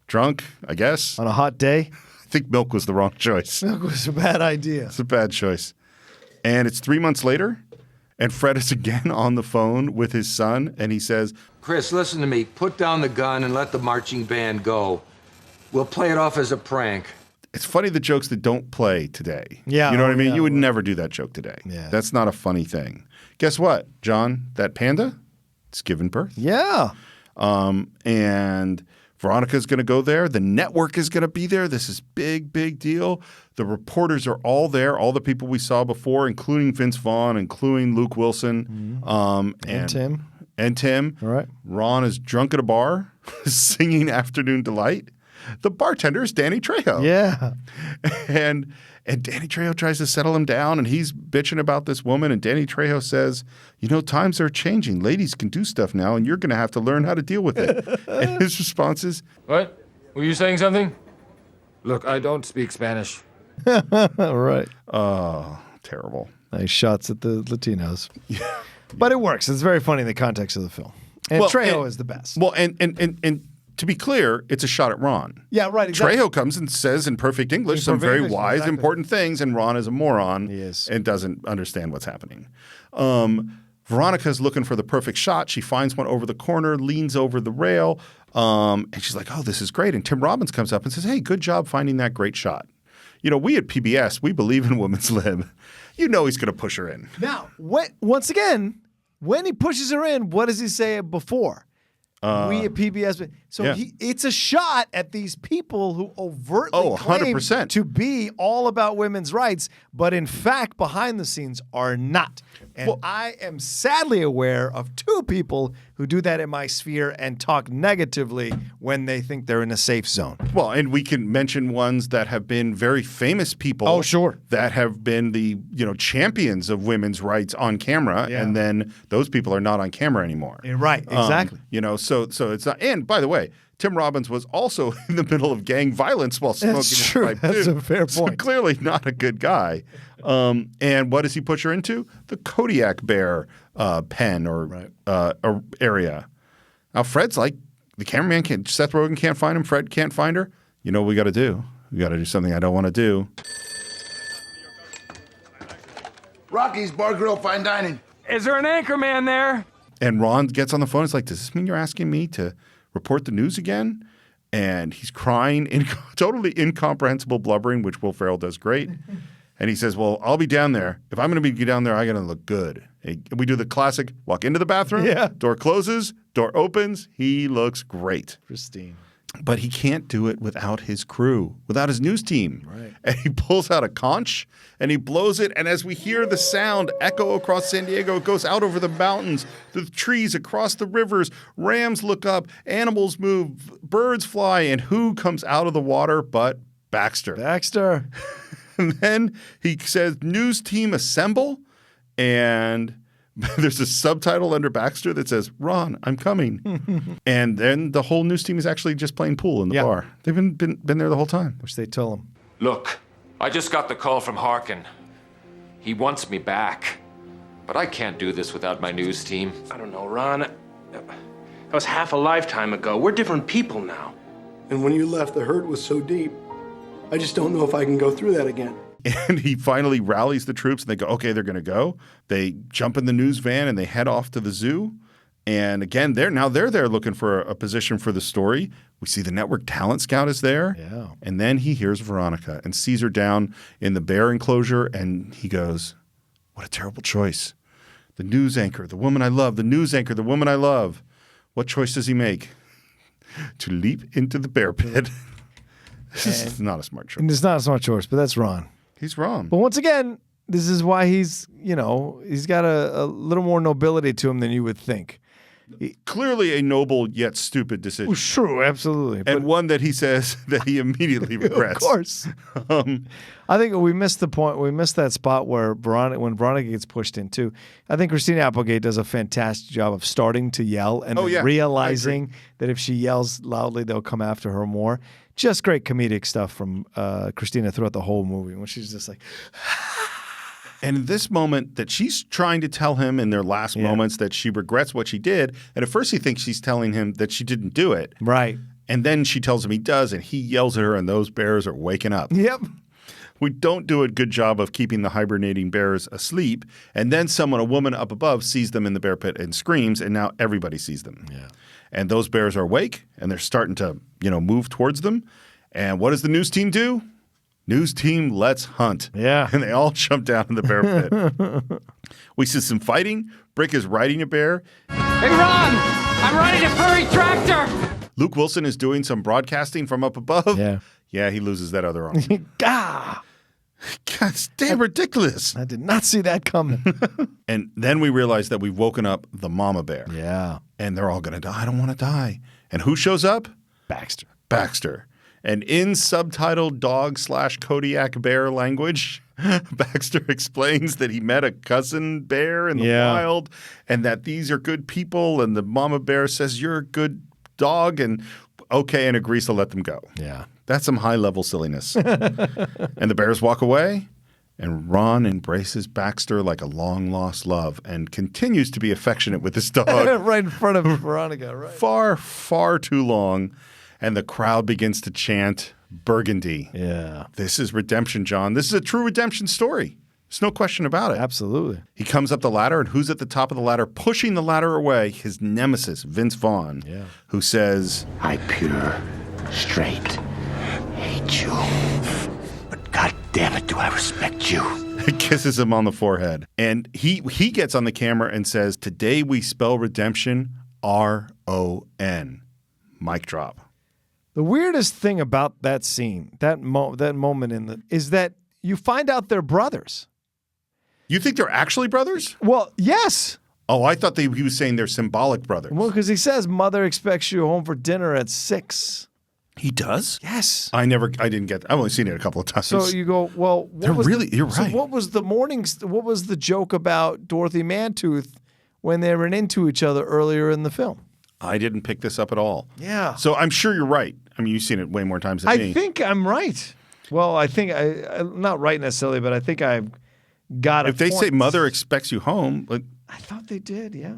drunk, I guess. On a hot day? I think milk was the wrong choice. Milk was a bad idea. It's a bad choice. And it's 3 months later, and Fred is again on the phone with his son, and he says, Chris, listen to me. Put down the gun and let the marching band go. We'll play it off as a prank. It's funny the jokes that don't play today. Yeah. You know what I mean? Yeah, You would never do that joke today. Yeah. That's not a funny thing. Guess what, John? That panda, it's given birth. Yeah. And Veronica's going to go there. The network is going to be there. This is big, big deal. The reporters are all there. All the people we saw before, including Vince Vaughn, including Luke Wilson. And Tim. And Tim. All right. Ron is drunk at a bar singing Afternoon Delight. The bartender is Danny Trejo. Yeah. And Danny Trejo tries to settle him down, and he's bitching about this woman. And Danny Trejo says, you know, times are changing. Ladies can do stuff now, and you're going to have to learn how to deal with it. And his response is, What? Were you saying something? Look, I don't speak Spanish. Right. Oh, terrible. Nice shots at the Latinos. But it works. It's very funny in the context of the film. And Trejo is the best. Well, and to be clear, it's a shot at Ron. Yeah, right. Exactly. Trejo comes and says in perfect English some very wise, important things, and Ron is a moron and doesn't understand what's happening. Veronica's looking for the perfect shot. She finds one over the corner, leans over the rail, and she's like, oh, this is great. And Tim Robbins comes up and says, hey, good job finding that great shot. You know, we at PBS, we believe in women's lib. You know he's going to push her in. Now, once again, when he pushes her in, what does he say before? We at PBS. So it's a shot at these people who overtly claim 100%. to be all about women's rights, but in fact, behind the scenes are not. And I am sadly aware of two people who do that in my sphere and talk negatively when they think they're in a safe zone. Well, and we can mention ones that have been very famous people. Oh, sure. That have been the, champions of women's rights on camera, and then those people are not on camera anymore. Right, exactly. So it's not. And by the way, Tim Robbins was also in the middle of gang violence while smoking That's a true. pipe. That's too. a fair So point. clearly not a good guy. And what does he push her into? The Kodiak Bear pen or area. Now Fred's like, the cameraman can't. Seth Rogen can't find him. Fred can't find her. You know what we got to do? We got to do something I don't want to do. Rocky's Bar Grill Fine Dining. Is there an Anchorman there? And Ron gets on the phone. It's like, does this mean you're asking me to report the news again? And he's crying, totally incomprehensible blubbering, which Will Ferrell does great. And he says, well, I'll be down there. If I'm going to be down there, I got to look good. And we do the classic walk into the bathroom, door closes, door opens. He looks great. Pristine. But he can't do it without his crew, without his news team. Right. And he pulls out a conch and he blows it. And as we hear the sound echo across San Diego, it goes out over the mountains, the trees, across the rivers. Rams look up, animals move, birds fly. And who comes out of the water but Baxter? Baxter. And then he says, news team assemble. And there's a subtitle under Baxter that says, Ron, I'm coming. And then the whole news team is actually just playing pool in the bar. They've been there the whole time. Which they tell him. Look, I just got the call from Harkin. He wants me back. But I can't do this without my news team. I don't know, Ron. That was half a lifetime ago. We're different people now. And when you left, the hurt was so deep. I just don't know if I can go through that again. And he finally rallies the troops and they go, okay, they're going to go. They jump in the news van and they head off to the zoo. And again, they're there looking for a position for the story. We see the network talent scout is there. Yeah. And then he hears Veronica and sees her down in the bear enclosure. And he goes, what a terrible choice. The news anchor, the woman I love, the news anchor, the woman I love. What choice does he make? To leap into the bear pit. This is not a smart choice. And it's not a smart choice, but that's Ron. He's wrong. But once again, this is why he's got a little more nobility to him than you would think. Clearly a noble yet stupid decision. Well, true, absolutely. And one that he says that he immediately regrets. Of course. I think we missed the point. We missed that spot where when Veronica gets pushed in too. I think Christina Applegate does a fantastic job of starting to yell and then realizing that if she yells loudly, they'll come after her more. Just great comedic stuff from Christina throughout the whole movie when she's just like, And in this moment that she's trying to tell him in their last moments that she regrets what she did, and at first he thinks she's telling him that she didn't do it. Right. And then she tells him he does, and he yells at her, and those bears are waking up. Yep. We don't do a good job of keeping the hibernating bears asleep, and then a woman up above, sees them in the bear pit and screams, and now everybody sees them. Yeah. And those bears are awake, and they're starting to, move towards them. And what does the news team do? News team, let's hunt. Yeah. And they all jump down in the bear pit. We see some fighting. Brick is riding a bear. Hey, Ron! I'm riding a furry tractor! Luke Wilson is doing some broadcasting from up above. Yeah. Yeah, he loses that other arm. Gah! God, it's damn ridiculous. I did not see that coming. And then we realize that we've woken up the mama bear. Yeah. And they're all going to die. I don't want to die. And who shows up? Baxter. And in subtitled dog/Kodiak bear language, Baxter explains that he met a cousin bear in the wild and that these are good people. And the mama bear says, you're a good dog. And okay, and agrees to let them go. Yeah. That's some high-level silliness. And the bears walk away, and Ron embraces Baxter like a long-lost love and continues to be affectionate with this dog. Right in front of Veronica, right? Far, far too long. And the crowd begins to chant, Burgundy. Yeah. This is redemption, John. This is a true redemption story. There's no question about it. Absolutely. He comes up the ladder, and who's at the top of the ladder pushing the ladder away? His nemesis, Vince Vaughn, who says, I pure, straight, hate you. But God damn it, do I respect you. Kisses him on the forehead. And he gets on the camera and says, today we spell redemption R-O-N. Mic drop. The weirdest thing about that scene, that moment is that you find out they're brothers. You think they're actually brothers? Well, yes. Oh, I thought he was saying they're symbolic brothers. Well, because he says mother expects you home for dinner at 6. He does? Yes. I've only seen it a couple of times. So you go, well, you're right. So what was the joke about Dorothy Mantooth when they ran into each other earlier in the film? I didn't pick this up at all. Yeah. So I'm sure you're right. I mean, you've seen it way more times than me. I think I'm right. Well, I think I'm not right necessarily, but I think I've got If they say mother expects you home. I thought they did, yeah.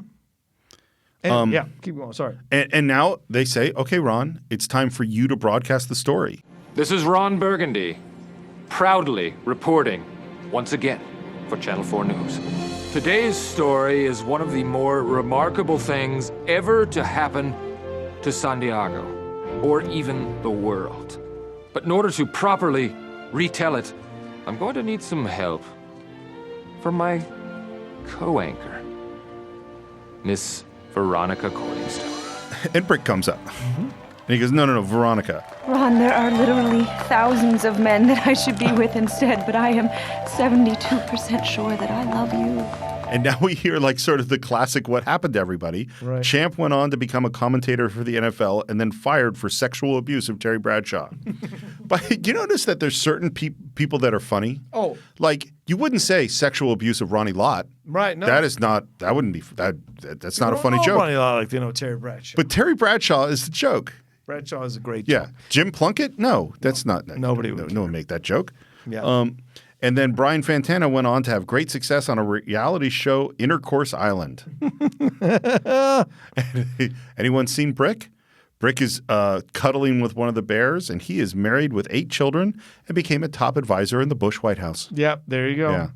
And, keep going. Sorry. And now they say, okay, Ron, it's time for you to broadcast the story. This is Ron Burgundy, proudly reporting once again for Channel 4 News. Today's story is one of the more remarkable things ever to happen to San Diego, or even the world. But in order to properly retell it, I'm going to need some help from my co-anchor, Miss Veronica Corningstone. And Brick comes up. And he goes, no, Veronica. Ron, there are literally thousands of men that I should be with instead, but I am 72% sure that I love you. And now we hear like sort of the classic what happened to everybody. Right. Champ went on to become a commentator for the NFL and then fired for sexual abuse of Terry Bradshaw. But you notice that there's certain people that are funny? Oh. Like you wouldn't say sexual abuse of Ronnie Lott. Right, no. That's not a funny joke. Ronnie Lott like they know Terry Bradshaw. But Terry Bradshaw is the joke. Bradshaw is a great joke. joke. Jim Plunkett? No, that's not. Nobody would. No one make that joke. Yeah. And then Brian Fantana went on to have great success on a reality show, Intercourse Island. Anyone seen Brick? Brick is cuddling with one of the bears, and he is married with 8 children and became a top advisor in the Bush White House. Yep, there you go. Yeah.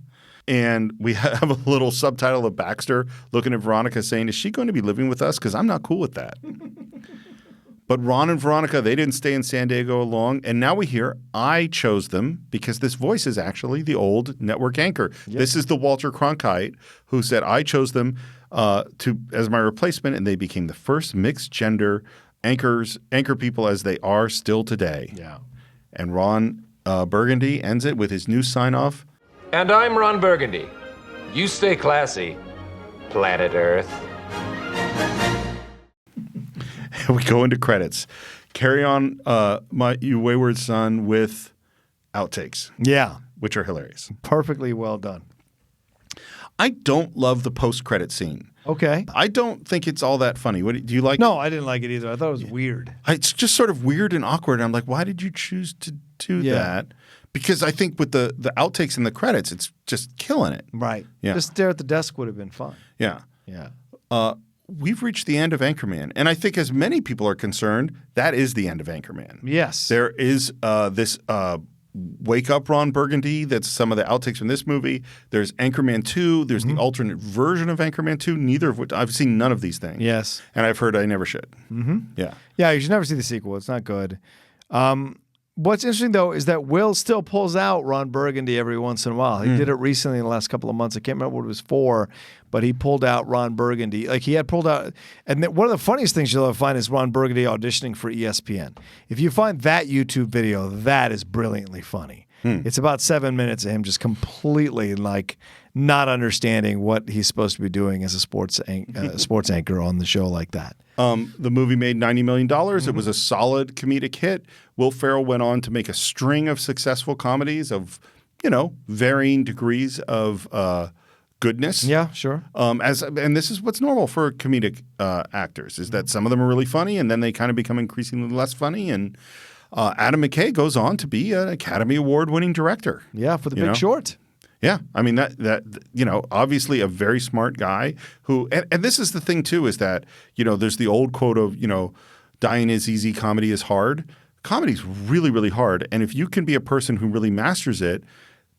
And we have a little subtitle of Baxter looking at Veronica saying, is she going to be living with us? Because I'm not cool with that. But Ron and Veronica, they didn't stay in San Diego long. And now we hear I chose them because this voice is actually the old network anchor. Yep. This is the Walter Cronkite who said, I chose them as my replacement. And they became the first mixed gender anchor people as they are still today. Yeah. And Ron Burgundy ends it with his new sign off. And I'm Ron Burgundy. You stay classy, planet Earth. We go into credits. Carry on, You Wayward Son with outtakes. Yeah. Which are hilarious. Perfectly well done. I don't love the post-credit scene. Okay. I don't think it's all that funny. Do you like? No, I didn't like it either. I thought it was weird. It's just sort of weird and awkward. I'm like, why did you choose to do that? Because I think with the outtakes and the credits, it's just killing it. Right. Yeah. Just stare at the desk would have been fun. Yeah. Yeah. We've reached the end of Anchorman. And I think as many people are concerned, that is the end of Anchorman. Yes. There is this Wake Up Ron Burgundy. That's some of the outtakes from this movie. There's Anchorman 2. There's the alternate version of Anchorman 2, neither of which I've seen none of these things. Yes. And I've heard I never should. Mm-hmm. Yeah. Yeah, you should never see the sequel. It's not good. What's interesting, though, is that Will still pulls out Ron Burgundy every once in a while. He did it recently in the last couple of months. I can't remember what it was for, but he pulled out Ron Burgundy. Like, he had pulled out – and one of the funniest things you'll ever find is Ron Burgundy auditioning for ESPN. If you find that YouTube video, that is brilliantly funny. It's about 7 minutes of him just completely, like, not understanding what he's supposed to be doing as a sports anchor on the show like that. The movie made $90 million. It was a solid comedic hit. Will Ferrell went on to make a string of successful comedies of, varying degrees of goodness. Yeah, sure. And this is what's normal for comedic actors, is that some of them are really funny and then they kind of become increasingly less funny. And Adam McKay goes on to be an Academy Award-winning director. Yeah, for The Big Short. Yeah, I mean that obviously a very smart guy who and this is the thing too, is that there's the old quote of dying is easy, comedy is hard. Comedy's really, really hard, and if you can be a person who really masters it,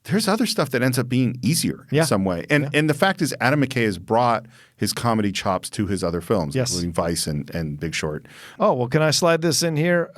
there's other stuff that ends up being easier in some way. And the fact is, Adam McKay has brought his comedy chops to his other films, including Vice and Big Short. Oh, well, can I slide this in here?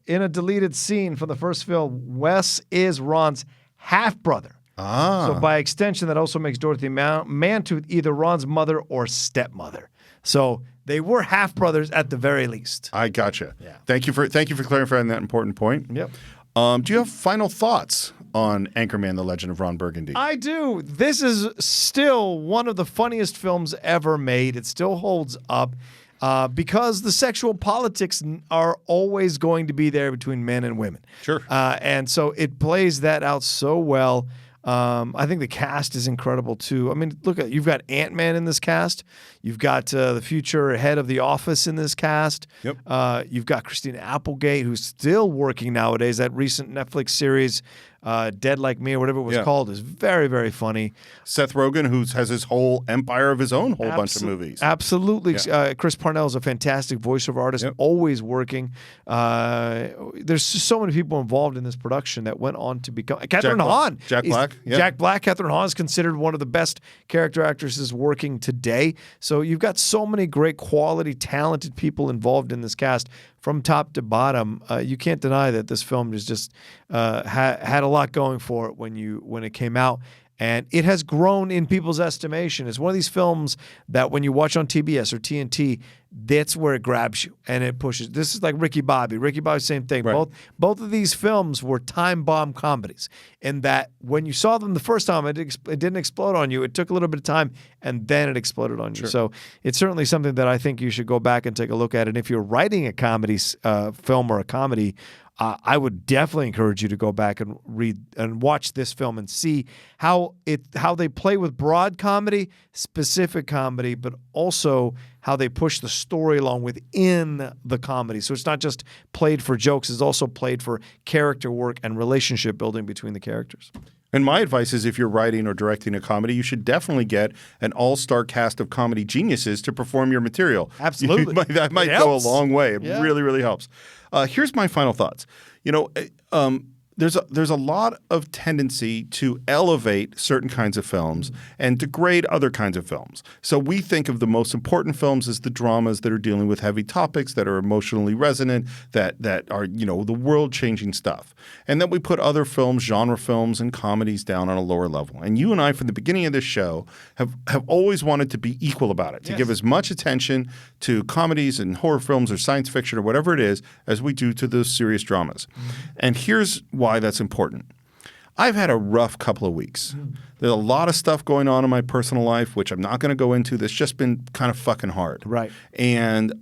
In a deleted scene from the first film, Wes is Ron's half-brother. So by extension, that also makes Dorothy Mantooth either Ron's mother or stepmother. So they were half-brothers at the very least. I gotcha. Yeah. Thank you for clarifying that important point. Yep. Do you have final thoughts on Anchorman: The Legend of Ron Burgundy? I do. This is still one of the funniest films ever made. It still holds up because the sexual politics are always going to be there between men and women. Sure. And so it plays that out so well. I think the cast is incredible too. I mean, look, you've got Ant-Man in this cast. You've got the future head of The Office in this cast. Yep. You've got Christina Applegate, who's still working nowadays. That recent Netflix series, Dead Like Me or whatever it was called, is very, very funny. Seth Rogen, who has his whole empire of his own, bunch of movies. Absolutely. Yeah. Chris Parnell is a fantastic voiceover artist, always working. There's just so many people involved in this production that went on to become Catherine Hahn. Jack Black. Yeah. Jack Black. Catherine Hahn is considered one of the best character actresses working today. So you've got so many great, quality, talented people involved in this cast from top to bottom. You can't deny that this film is just had a lot going for it when it came out. And it has grown in people's estimation. It's one of these films that when you watch on TBS or TNT, that's where it grabs you and it pushes. This is like Ricky Bobby. Ricky Bobby, same thing. Right. Both of these films were time bomb comedies in that when you saw them the first time, it didn't explode on you. It took a little bit of time and then it exploded on you. Sure. So it's certainly something that I think you should go back and take a look at. And if you're writing a comedy film or a comedy, I would definitely encourage you to go back and read and watch this film and see how they play with broad comedy, specific comedy, but also how they push the story along within the comedy. So it's not just played for jokes; it's also played for character work and relationship building between the characters. And my advice is if you're writing or directing a comedy, you should definitely get an all-star cast of comedy geniuses to perform your material. Absolutely. That might go a long way. It really, really helps. Here's my final thoughts. There's a lot of tendency to elevate certain kinds of films and degrade other kinds of films. So we think of the most important films as the dramas that are dealing with heavy topics, that are emotionally resonant, that are, the world-changing stuff. And then we put other films, genre films, and comedies down on a lower level. And you and I, from the beginning of this show, have always wanted to be equal about it, to give as much attention to comedies and horror films or science fiction or whatever it is as we do to those serious dramas. And here's why that's important. I've had a rough couple of weeks. There's a lot of stuff going on in my personal life, which I'm not going to go into, that's just been kind of fucking hard. Right. And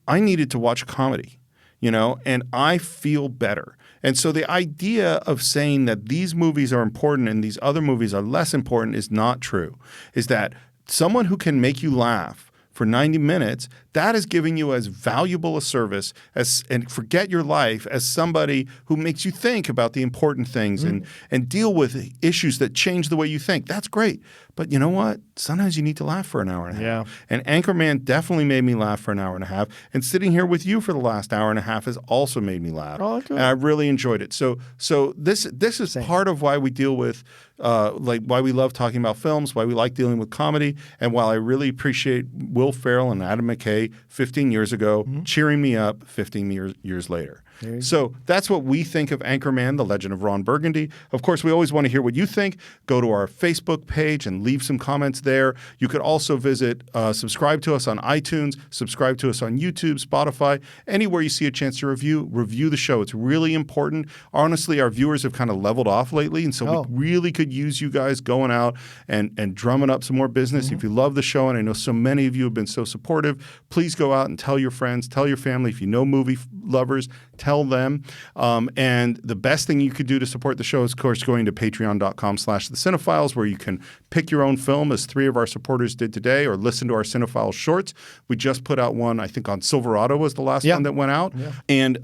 I needed to watch a comedy. and I feel better. And so the idea of saying that these movies are important and these other movies are less important is not true. Is that someone who can make you laugh for 90 minutes, that is giving you as valuable a service and forget your life as somebody who makes you think about the important things and deal with issues that change the way you think. That's great. But you know what? Sometimes you need to laugh for an hour and a half. And Anchorman definitely made me laugh for an hour and a half. And sitting here with you for the last hour and a half has also made me laugh. Oh, okay. And I really enjoyed it. So this is part of why we deal with why we love talking about films, why we like dealing with comedy, and while I really appreciate Will Ferrell and Adam Mckay 15 years ago cheering me up 15 years later. So that's what we think of Anchorman, The Legend of Ron Burgundy. Of course, we always want to hear what you think. Go to our Facebook page and leave some comments there. You could also subscribe to us on iTunes, subscribe to us on YouTube, Spotify, anywhere you see a chance to review the show. It's really important. Honestly, our viewers have kind of leveled off lately, and so we really could use you guys going out and drumming up some more business. If you love the show, and I know so many of you have been so supportive, please go out and tell your friends, tell your family. If you know movie lovers, tell them. And the best thing you could do to support the show is, of course, going to patreon.com/the Cine-Files, where you can pick your own film, as 3 of our supporters did today, or listen to our Cine-Files shorts. We just put out one, I think, on Silverado was the last one that went out. And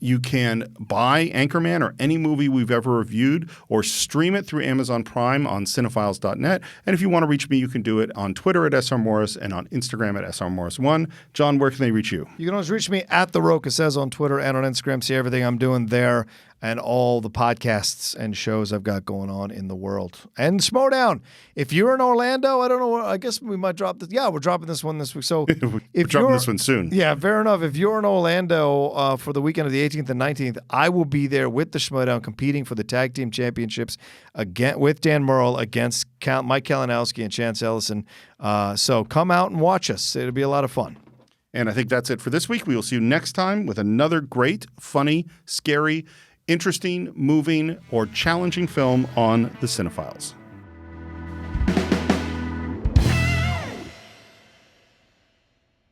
you can buy Anchorman or any movie we've ever reviewed, or stream it through Amazon Prime on cinephiles.net. And if you want to reach me, you can do it on Twitter at SRMorris and on Instagram at SRMorris1. John, where can they reach you? You can always reach me at The Roca Says on Twitter and on Instagram. See everything I'm doing there and all the podcasts and shows I've got going on in the world. And Schmodown. If you're in Orlando, I don't know. I guess we might drop this. Yeah, we're dropping this one this week. So we're dropping this one soon. Yeah, fair enough. If you're in Orlando for the weekend of the 18th and 19th, I will be there with the Schmodown competing for the tag team championships again with Dan Murrell against Mike Kalinowski and Chance Ellison. So come out and watch us. It'll be a lot of fun. And I think that's it for this week. We will see you next time with another great, funny, scary, interesting, moving, or challenging film on the Cine-Files.